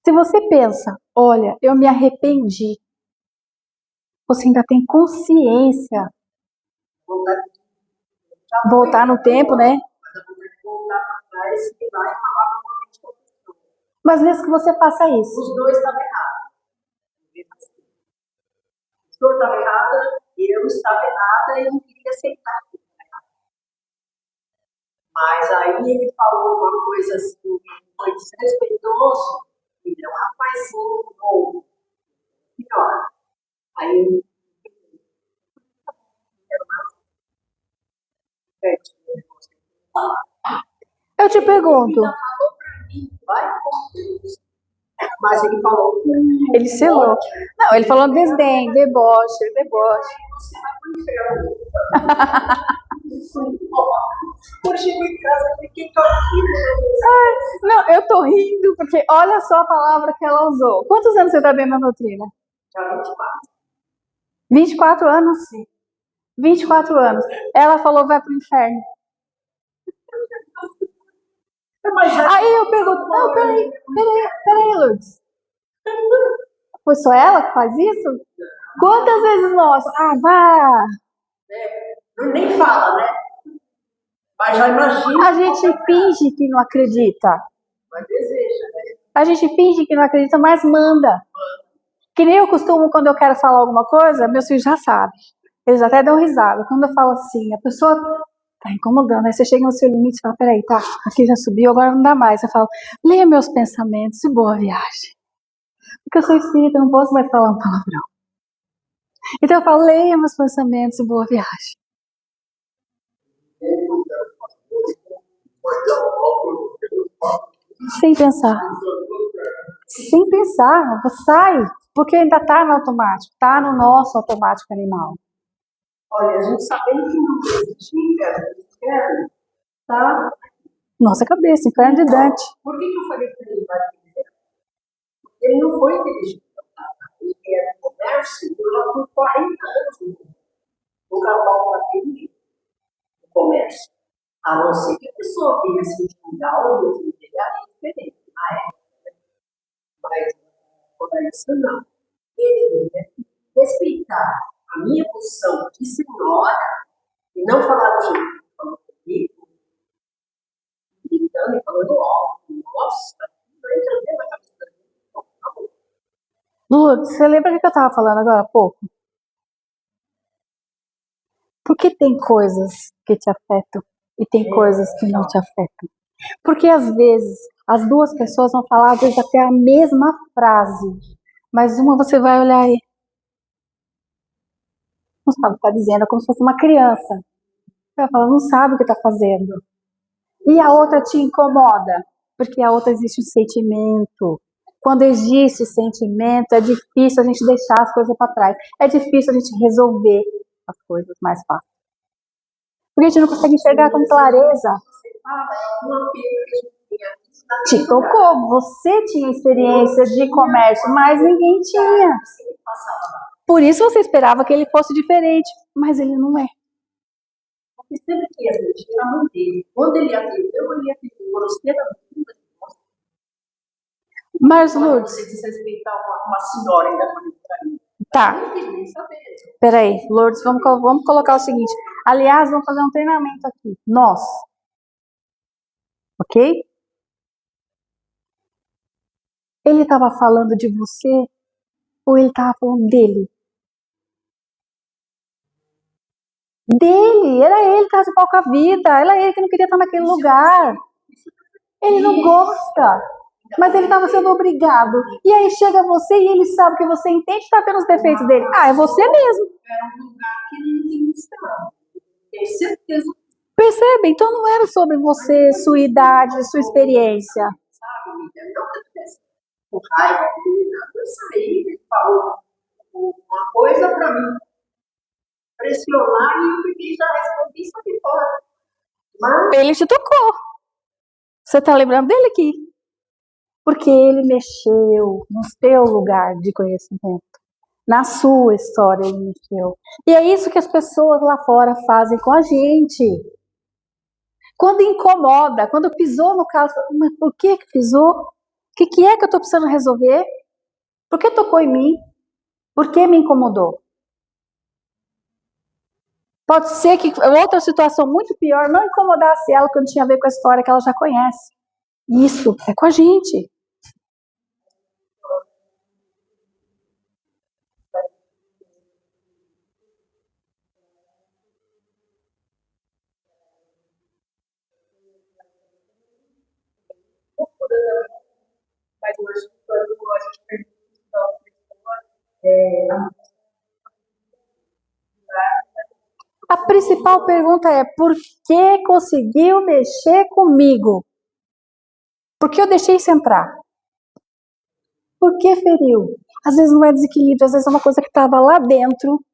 S2: Se você pensa, olha, eu me arrependi, você ainda tem consciência. Voltar no tempo, né? Mas mesmo que você faça isso.
S3: Os dois estavam errados. O senhor estava errada, eu estava errada e não queria aceitar. Mas aí ele falou uma coisa assim, foi desrespeitoso, ele é um rapazinho novo, pior. Aí eu quero mais.
S2: Eu te pergunto.
S3: Ele ainda falou para mim, vai com Deus. Mas ele falou que
S2: ele selou. Não, ele falou desdém, deboche.
S3: Você vai pro inferno. Eu chego em casa, fiquei rindo.
S2: Não, eu tô rindo, porque olha só a palavra que ela usou. Quantos anos você tá dentro da doutrina?
S3: Já 24.
S2: 24 anos? Sim. 24 anos. Ela falou, vai pro inferno. Aí eu pergunto, não, peraí, Lourdes. Foi só ela que faz isso? Quantas vezes nós? Ah, vá!
S3: Nem fala, né? Mas já imagina.
S2: A gente finge que não acredita.
S3: Mas deseja, né?
S2: A gente finge que não acredita, mas manda. Que nem eu costumo, quando eu quero falar alguma coisa, meus filhos já sabem. Eles até dão risada. Quando eu falo assim, a pessoa tá incomodando. Aí você chega no seu limite e fala, peraí, tá, aqui já subiu, agora não dá mais. Eu falo, leia meus pensamentos e boa viagem. Porque eu sou espírita, eu não posso mais falar um palavrão. Então eu falo, leia meus pensamentos e boa viagem. Sem pensar. Sem pensar, sai. Porque ainda tá no automático, tá no nosso automático animal.
S3: Olha, a gente sabendo que não existe inferno, tá?
S2: Nossa cabeça, inferno de Dante.
S3: Por que eu falei que ele vai pro inferno? Porque ele não foi inteligente. Ele era comércio, eu já fui 40 anos no canal da TV, no comércio. A não ser que a pessoa venha se julgar ou não se julgar, é diferente. Mas quando é isso, não. Ele deve respeitar a minha posição de senhora e não falar do jeito que falou comigo, gritando e falando alto. Nossa, não entendeu a cabeça da gente.
S2: Lourdes, você lembra o que eu estava falando agora há pouco? Por que tem coisas que te afetam e tem coisas que não te afetam? Porque às vezes as duas pessoas vão falar, às vezes até a mesma frase, mas uma você vai olhar e não sabe o que está dizendo, é como se fosse uma criança. Ela fala, não sabe o que está fazendo. E a outra te incomoda, porque a outra existe um sentimento. Quando existe sentimento, é difícil a gente deixar as coisas para trás. É difícil a gente resolver as coisas mais fácil. Porque a gente não consegue enxergar com clareza.
S3: Você fala, é uma pena que a gente tenha visto
S2: Te tocou, você tinha experiência de comércio, mas ninguém tinha. Por isso você esperava que ele fosse diferente, mas ele não é.
S3: Porque sempre que ia atender, era a mãe dele. Quando ele atendeu, ele atendeu grosseiramente.
S2: Mas,
S3: Olha,
S2: Lourdes,
S3: você desrespeitar uma senhora ainda falando pra mim.
S2: tá,
S3: Eu não quis nem saber.
S2: peraí, Lourdes, vamos colocar o seguinte. Aliás, vamos fazer um treinamento aqui. Nós, ok? Ele estava falando de você ou ele estava falando dele? Dele, era ele que estava de pau com a vida, era ele que não queria estar naquele lugar. Ele não gosta, mas ele estava sendo obrigado. E aí chega você e ele sabe que você entende que está vendo os defeitos dele. Ah, é você mesmo.
S3: Era um lugar que ninguém estava. Tenho certeza.
S2: Percebe? Então não era sobre você, sua idade, sua experiência.
S3: Sabe, Miriam? Não que eu tivesse com raiva, eu saí, ele falou uma coisa pra mim. Pressionar e eu peguei já respondi isso aqui fora. Mas
S2: Ele te tocou. Você está lembrando dele aqui? Porque ele mexeu no seu lugar de conhecimento. Na sua história ele mexeu. E é isso que as pessoas lá fora fazem com a gente. Quando incomoda, quando pisou no caso, mas por que pisou? O que é que eu estou precisando resolver? Por que tocou em mim? Por que me incomodou? Pode ser que outra situação muito pior não incomodasse ela quando tinha a ver com a história que ela já conhece. Isso é com a gente.
S3: mas hoje, quando a gente pergunta
S2: A principal pergunta é: por que conseguiu mexer comigo? Por que eu deixei isso entrar? Por que feriu? Às vezes não é desequilíbrio, às vezes é uma coisa que estava lá dentro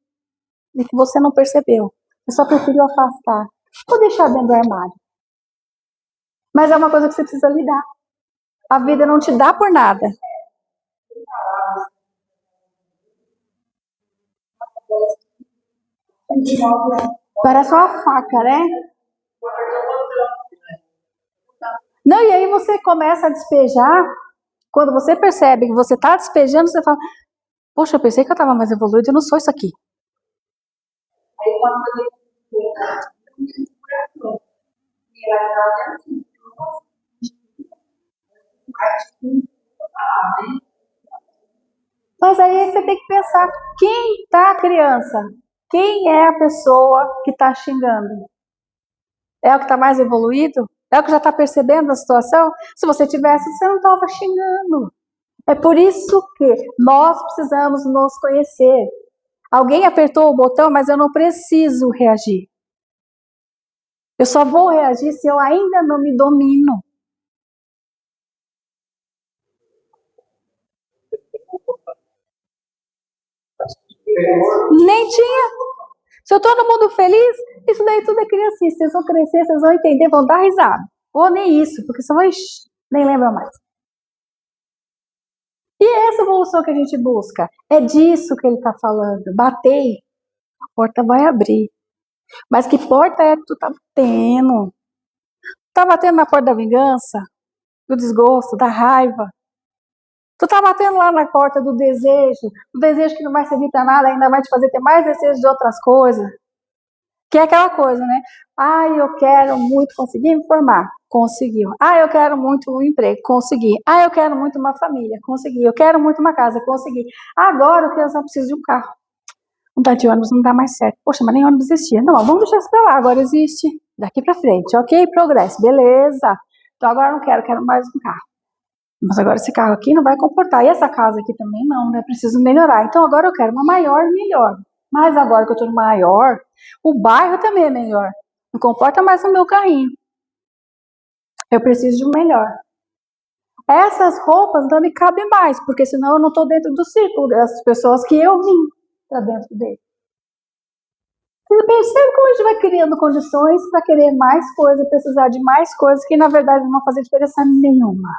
S2: e que você não percebeu. Você só preferiu afastar ou deixar dentro do armário. Mas é uma coisa que você precisa lidar. A vida não te dá por nada. Parece uma faca, né? Não, e aí você começa a despejar. Quando você percebe que você está despejando, você fala: poxa, eu pensei que eu estava mais evoluído, eu não sou isso aqui.
S3: aí quando você e ela traz assim,
S2: Mas aí você tem que pensar: quem tá a criança? Quem é a pessoa que está xingando? É o que está mais evoluído? É o que já está percebendo a situação? Se você tivesse, você não estava xingando. É por isso que nós precisamos nos conhecer. Alguém apertou o botão, mas eu não preciso reagir. Eu só vou reagir se eu ainda não me domino. Nem tinha. Se eu todo mundo feliz, isso daí tudo é criança. Vocês vão crescer, vocês vão entender, vão dar risada. Ou nem isso, porque só nem lembra mais. E é essa evolução que a gente busca. É disso que ele está falando. Batei, a porta vai abrir. Mas que porta é que tu tá batendo? Tá batendo na porta da vingança, do desgosto, da raiva. Tu tá batendo lá na porta do desejo que não vai servir pra nada, ainda vai te fazer ter mais desejo de outras coisas. Que é aquela coisa, né? Ah, eu quero muito conseguir me formar. Conseguiu. Ah, eu quero muito um emprego. Consegui. Ah, eu quero muito uma família. Consegui. Eu quero muito uma casa. Consegui. Agora eu só preciso de um carro. Andar de ônibus não dá mais certo. Poxa, mas nem ônibus existia. Não, vamos deixar isso pra lá. Agora existe. Daqui pra frente. Ok, progresso. Beleza. Então agora eu não quero mais um carro. Mas agora esse carro aqui não vai comportar. E essa casa aqui também não, né? Preciso melhorar. Então agora eu quero uma maior, melhor. Mas agora que eu tô no maior, o bairro também é melhor. Não comporta mais o meu carrinho. Eu preciso de um melhor. Essas roupas não me cabem mais, porque senão eu não tô dentro do círculo das pessoas que eu vim pra dentro dele. Você percebe como a gente vai criando condições para querer mais coisas, precisar de mais coisas, que na verdade não vão fazer diferença nenhuma.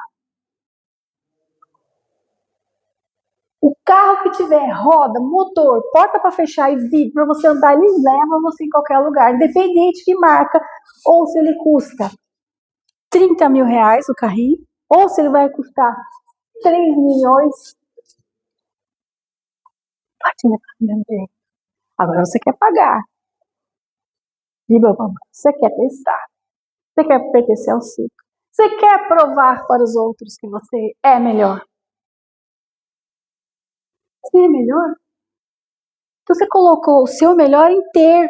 S2: O carro que tiver roda, motor, porta para fechar e vidro para você andar, ele leva você em qualquer lugar, independente de marca, ou se ele custa 30 mil reais o carrinho, ou se ele vai custar 3 milhões. Agora você quer pagar. Você quer testar. Você quer pertencer ao ciclo. Você quer provar para os outros que você é melhor. Você é melhor? Então você colocou o seu melhor em ter.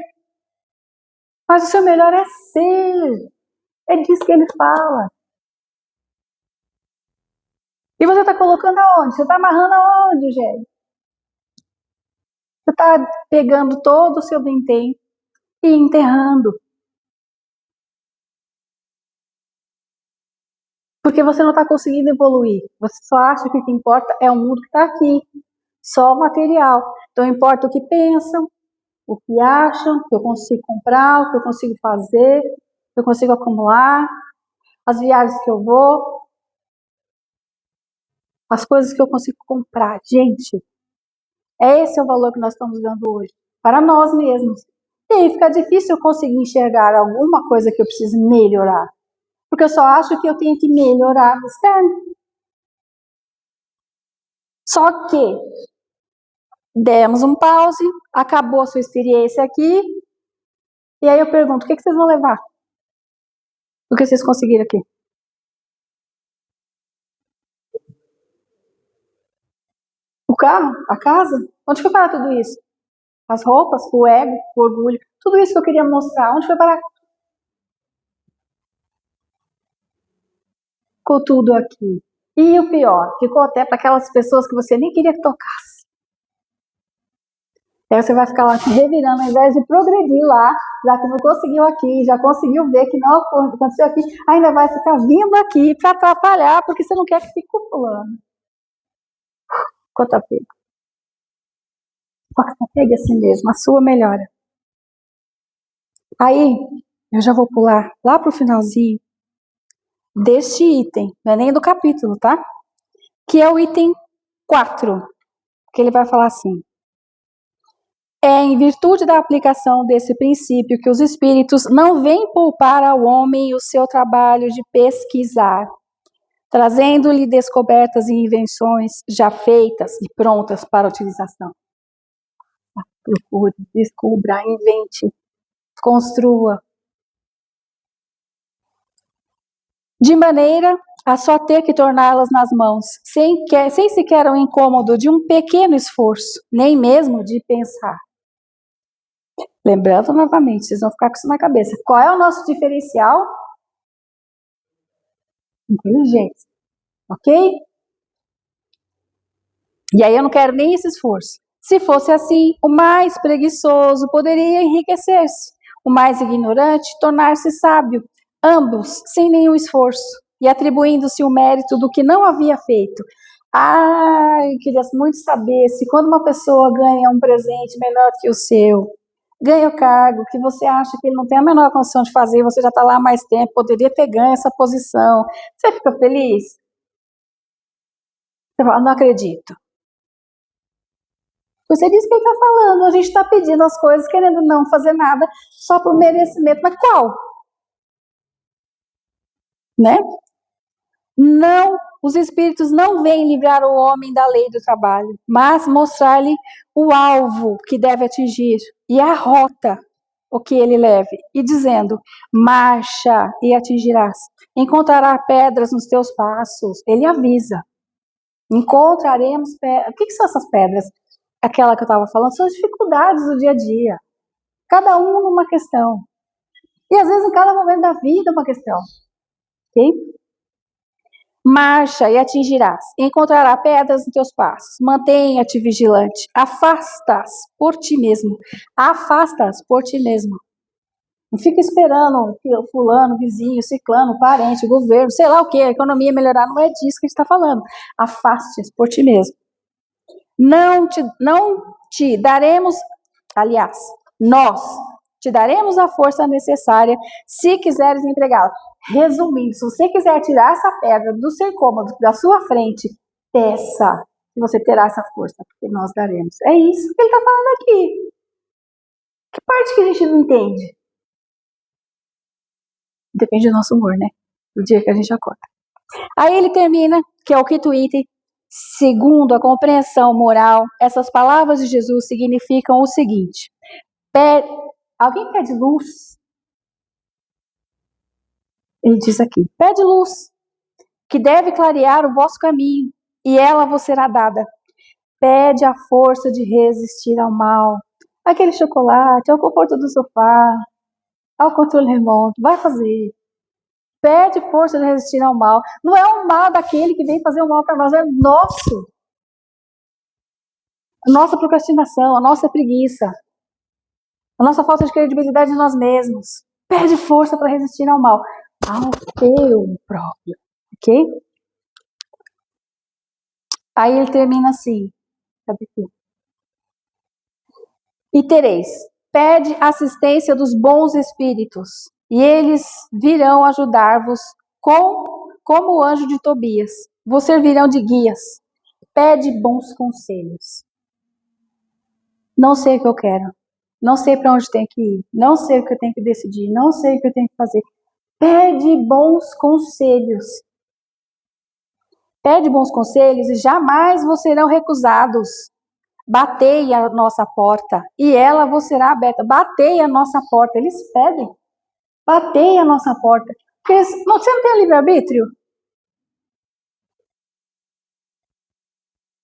S2: Mas o seu melhor é ser. É disso que ele fala. E você está colocando aonde? Você está amarrando aonde, gente? Você está pegando todo o seu vintém e enterrando. Porque você não está conseguindo evoluir. Você só acha que o que importa é o mundo que está aqui. Só o material. Então importa o que pensam, o que acham, o que eu consigo comprar, o que eu consigo fazer, o que eu consigo acumular, as viagens que eu vou, as coisas que eu consigo comprar. Gente, esse é o valor que nós estamos dando hoje. Para nós mesmos. E aí fica difícil eu conseguir enxergar alguma coisa que eu preciso melhorar. Porque eu só acho que eu tenho que melhorar no externo. Só que demos um pause, acabou a sua experiência aqui, e aí eu pergunto, o que vocês vão levar? O que vocês conseguiram aqui? O carro? A casa? Onde foi parar tudo isso? As roupas? O ego? O orgulho? Tudo isso que eu queria mostrar, onde foi parar? Ficou tudo aqui. E o pior, ficou até para aquelas pessoas que você nem queria que tocasse. Aí você vai ficar lá se revirando, ao invés de progredir lá, já que não conseguiu aqui, já conseguiu ver que não aconteceu aqui, ainda vai ficar vindo aqui para atrapalhar, porque você não quer que fique pulando. Quanto apego. Quanto apego assim mesmo, a sua melhora. Aí, eu já vou pular lá pro finalzinho deste item, não é nem do capítulo, tá? Que é o item 4, que ele vai falar assim: é em virtude da aplicação desse princípio que os espíritos não vêm poupar ao homem o seu trabalho de pesquisar, trazendo-lhe descobertas e invenções já feitas e prontas para utilização. Procure, descubra, invente, construa. De maneira a só ter que torná-las nas mãos, sem sequer o incômodo de um pequeno esforço, nem mesmo de pensar. Lembrando novamente, vocês vão ficar com isso na cabeça. Qual é o nosso diferencial? Inteligência. Ok? E aí eu não quero nem esse esforço. Se fosse assim, o mais preguiçoso poderia enriquecer-se, o mais ignorante tornar-se sábio, ambos sem nenhum esforço e atribuindo-se o mérito do que não havia feito. Eu queria muito saber se quando uma pessoa ganha um presente melhor que o seu, ganha o cargo que você acha que ele não tem a menor condição de fazer, você já está lá há mais tempo, poderia ter ganho essa posição. Você fica feliz? Você fala, não acredito. Você disse que ele está falando, a gente está pedindo as coisas, querendo não fazer nada, só por merecimento. Mas qual? Né? Não, os espíritos não vêm livrar o homem da lei do trabalho, mas mostrar-lhe o alvo que deve atingir e a rota o que ele leve, e dizendo, marcha e atingirás, encontrará pedras nos teus passos, ele avisa, encontraremos pedras. O que são essas pedras? Aquela que eu estava falando, são as dificuldades do dia a dia, cada um numa questão, e às vezes em cada momento da vida uma questão, ok? Marcha e atingirás, encontrará pedras nos teus passos, mantenha-te vigilante, afasta-as por ti mesmo, não fica esperando o fulano, vizinho, ciclano, parente, governo, sei lá o que, a economia melhorar, não é disso que a gente está falando, afaste-as por ti mesmo, não te daremos, aliás, nós Te daremos a força necessária se quiseres empregá-la. Resumindo, se você quiser tirar essa pedra do seu cômodo, da sua frente, peça, que você terá essa força, porque nós daremos. É isso que ele está falando aqui. Que parte que a gente não entende? Depende do nosso humor, né? Do dia que a gente acorda. Aí ele termina, que é o quinto item. Segundo a compreensão moral, essas palavras de Jesus significam o seguinte. Alguém pede luz? Ele diz aqui, pede luz, que deve clarear o vosso caminho, e ela vos será dada. Pede a força de resistir ao mal. Aquele chocolate, ao conforto do sofá, ao controle remoto, vai fazer. Pede força de resistir ao mal. Não é o mal daquele que vem fazer o mal para nós, é nosso. A nossa procrastinação, a nossa preguiça, a nossa falta de credibilidade em nós mesmos. Pede força para resistir ao mal. Ao teu próprio. Ok? Aí ele termina assim. Cadê aqui? E tereis. Pede assistência dos bons espíritos, e eles virão ajudar-vos como o anjo de Tobias. Vos servirão de guias. Pede bons conselhos. Não sei o que eu quero. Não sei para onde tenho que ir. Não sei o que eu tenho que decidir. Não sei o que eu tenho que fazer. Pede bons conselhos. Pede bons conselhos e jamais vos serão recusados. Batei a nossa porta e ela vos será aberta. Batei a nossa porta. Eles pedem. Batei a nossa porta. Porque você não tem livre-arbítrio?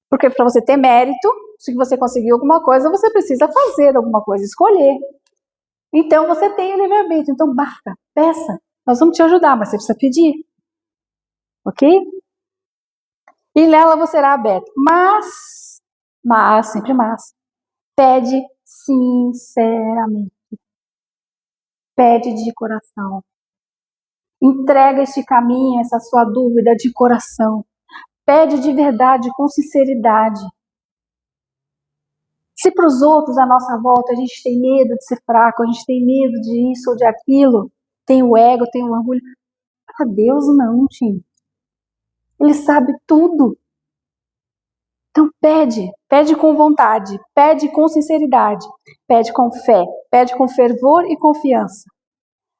S2: Porque para você ter mérito, se você conseguiu alguma coisa, você precisa fazer alguma coisa, escolher. Então você tem o livre-arbítrio. Então bata, peça. Nós vamos te ajudar, mas você precisa pedir. Ok? E nela você será aberto. Sempre mas, pede sinceramente. Pede de coração. Entrega este caminho, essa sua dúvida de coração. Pede de verdade, com sinceridade. Se para os outros à nossa volta a gente tem medo de ser fraco, a gente tem medo de isso ou de aquilo, tem o ego, tem o orgulho, para Deus não, gente. Ele sabe tudo. Então pede com vontade, pede com sinceridade, pede com fé, pede com fervor e confiança.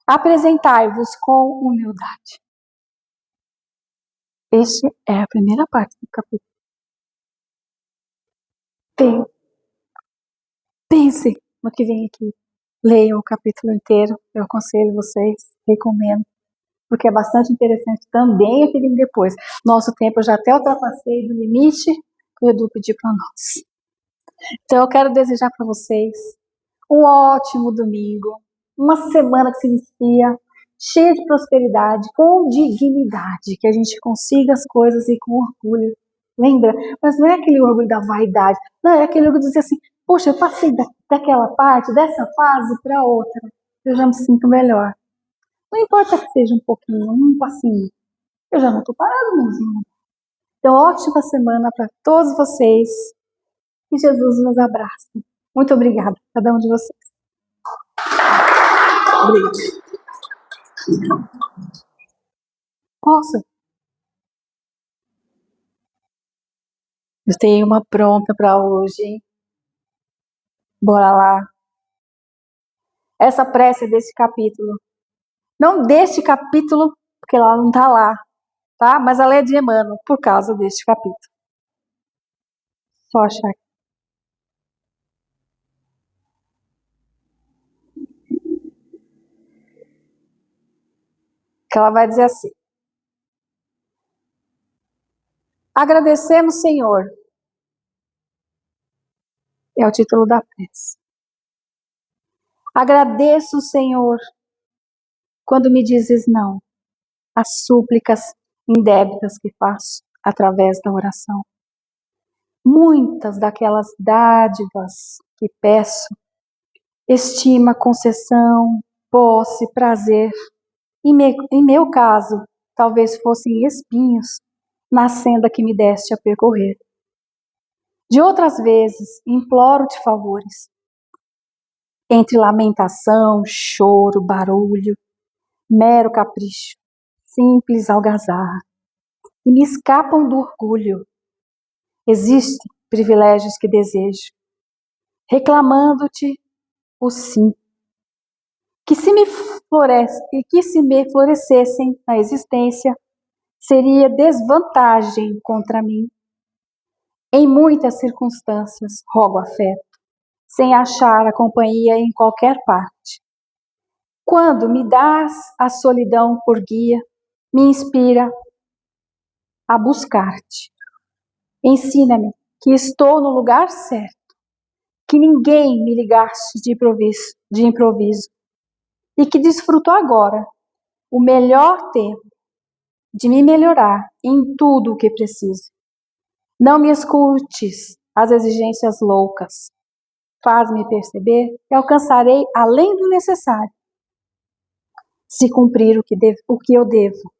S2: Apresentai-vos com humildade. Esta é a primeira parte do capítulo. Pense no que vem aqui. Leiam o capítulo inteiro, eu aconselho vocês, recomendo, porque é bastante interessante também o que vem depois. Nosso tempo eu já até ultrapassei do limite que o Edu pediu para nós. Então eu quero desejar para vocês um ótimo domingo, uma semana que se inicia cheia de prosperidade, com dignidade, que a gente consiga as coisas e com orgulho. Lembra? Mas não é aquele orgulho da vaidade, não, é aquele orgulho de dizer assim, poxa, eu passei daquela parte, dessa fase para outra, eu já me sinto melhor. Não importa que seja um pouquinho, um passinho, eu já não estou parado mesmo. Então, ótima semana para todos vocês, e Jesus nos abraça. Muito obrigada a cada um de vocês. Obrigada. Posso? Eu tenho uma pronta para hoje. Bora lá. Essa prece é desse capítulo. Não deste capítulo, porque ela não está lá, tá? Mas ela é de Emmanuel, por causa deste capítulo. Só achar aqui. Que ela vai dizer assim. Agradecemos, Senhor. É o título da prece. Agradeço, Senhor, quando me dizes não, as súplicas indébitas que faço através da oração. Muitas daquelas dádivas que peço, estima, concessão, posse, prazer, em meu caso, talvez fossem espinhos na senda que me deste a percorrer. De outras vezes, imploro-te favores. entre lamentação, choro, barulho, mero capricho, simples algazarra, e me escapam do orgulho. Existem privilégios que desejo, reclamando-te o sim, que se me florescessem na existência, seria desvantagem contra mim. Em muitas circunstâncias, rogo afeto, sem achar a companhia em qualquer parte. Quando me dás a solidão por guia, me inspira a buscar-te. Ensina-me que estou no lugar certo, que ninguém me ligaste de improviso, e que desfruto agora o melhor tempo de me melhorar em tudo o que preciso. Não me escutes as exigências loucas. Faz-me perceber que alcançarei além do necessário, se cumprir o que eu devo.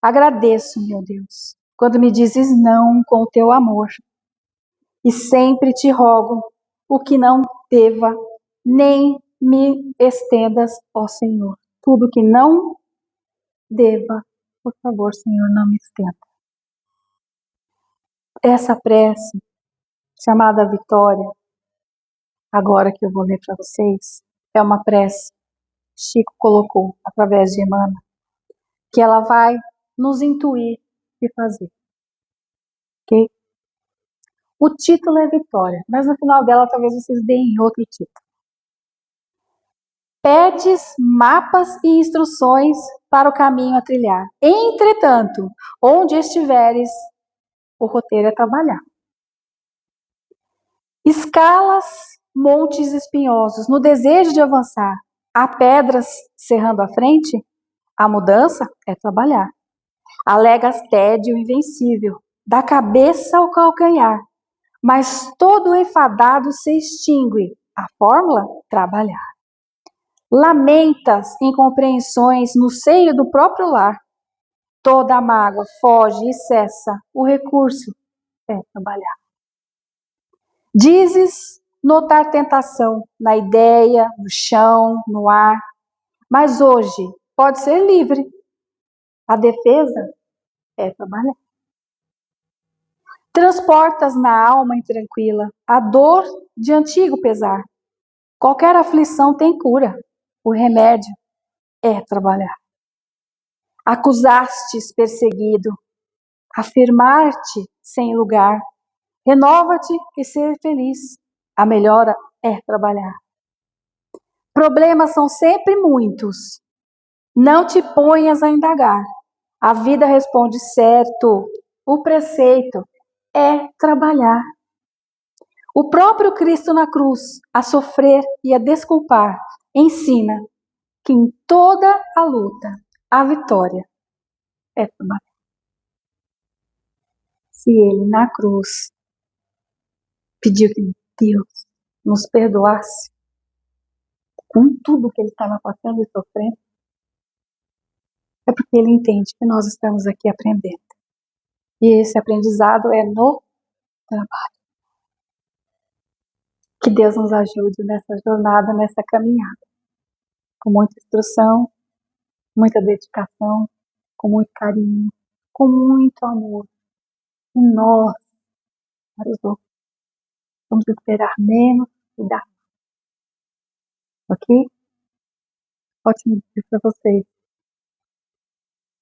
S2: Agradeço, meu Deus, quando me dizes não com o teu amor. E sempre te rogo o que não deva, nem me estendas, ó Senhor. Tudo que não deva, por favor, Senhor, não me estenda. Essa prece, chamada Vitória, agora que eu vou ler para vocês, é uma prece que Chico colocou através de Emmanuel, que ela vai nos intuir o que fazer. Ok? O título é Vitória, mas no final dela talvez vocês deem outro título. Pedes mapas e instruções para o caminho a trilhar. Entretanto, onde estiveres, o roteiro é trabalhar. Escalas montes espinhosos, no desejo de avançar. Há pedras cerrando a frente, a mudança é trabalhar. Alegas tédio invencível, da cabeça ao calcanhar, mas todo enfadado se extingue. A fórmula? Trabalhar. Lamentas incompreensões no seio do próprio lar. Toda a mágoa foge e cessa. O recurso é trabalhar. Dizes notar tentação na ideia, no chão, no ar, mas hoje pode ser livre. A defesa é trabalhar. Transportas na alma intranquila a dor de antigo pesar. Qualquer aflição tem cura. O remédio é trabalhar. Acusastes perseguido, afirmar-te sem lugar. Renova-te e ser feliz. A melhora é trabalhar. Problemas são sempre muitos. Não te ponhas a indagar. A vida responde certo. O preceito é trabalhar. O próprio Cristo na cruz, a sofrer e a desculpar, ensina que em toda a luta, a vitória é trabalhar. Se ele na cruz pediu que Deus nos perdoasse com tudo que ele estava passando e sofrendo, é porque ele entende que nós estamos aqui aprendendo. E esse aprendizado é no trabalho. Que Deus nos ajude nessa jornada, nessa caminhada. Com muita instrução, muita dedicação, com muito carinho, com muito amor. E nós, para os outros, vamos esperar menos e dar. Ok? Ótimo dia para vocês.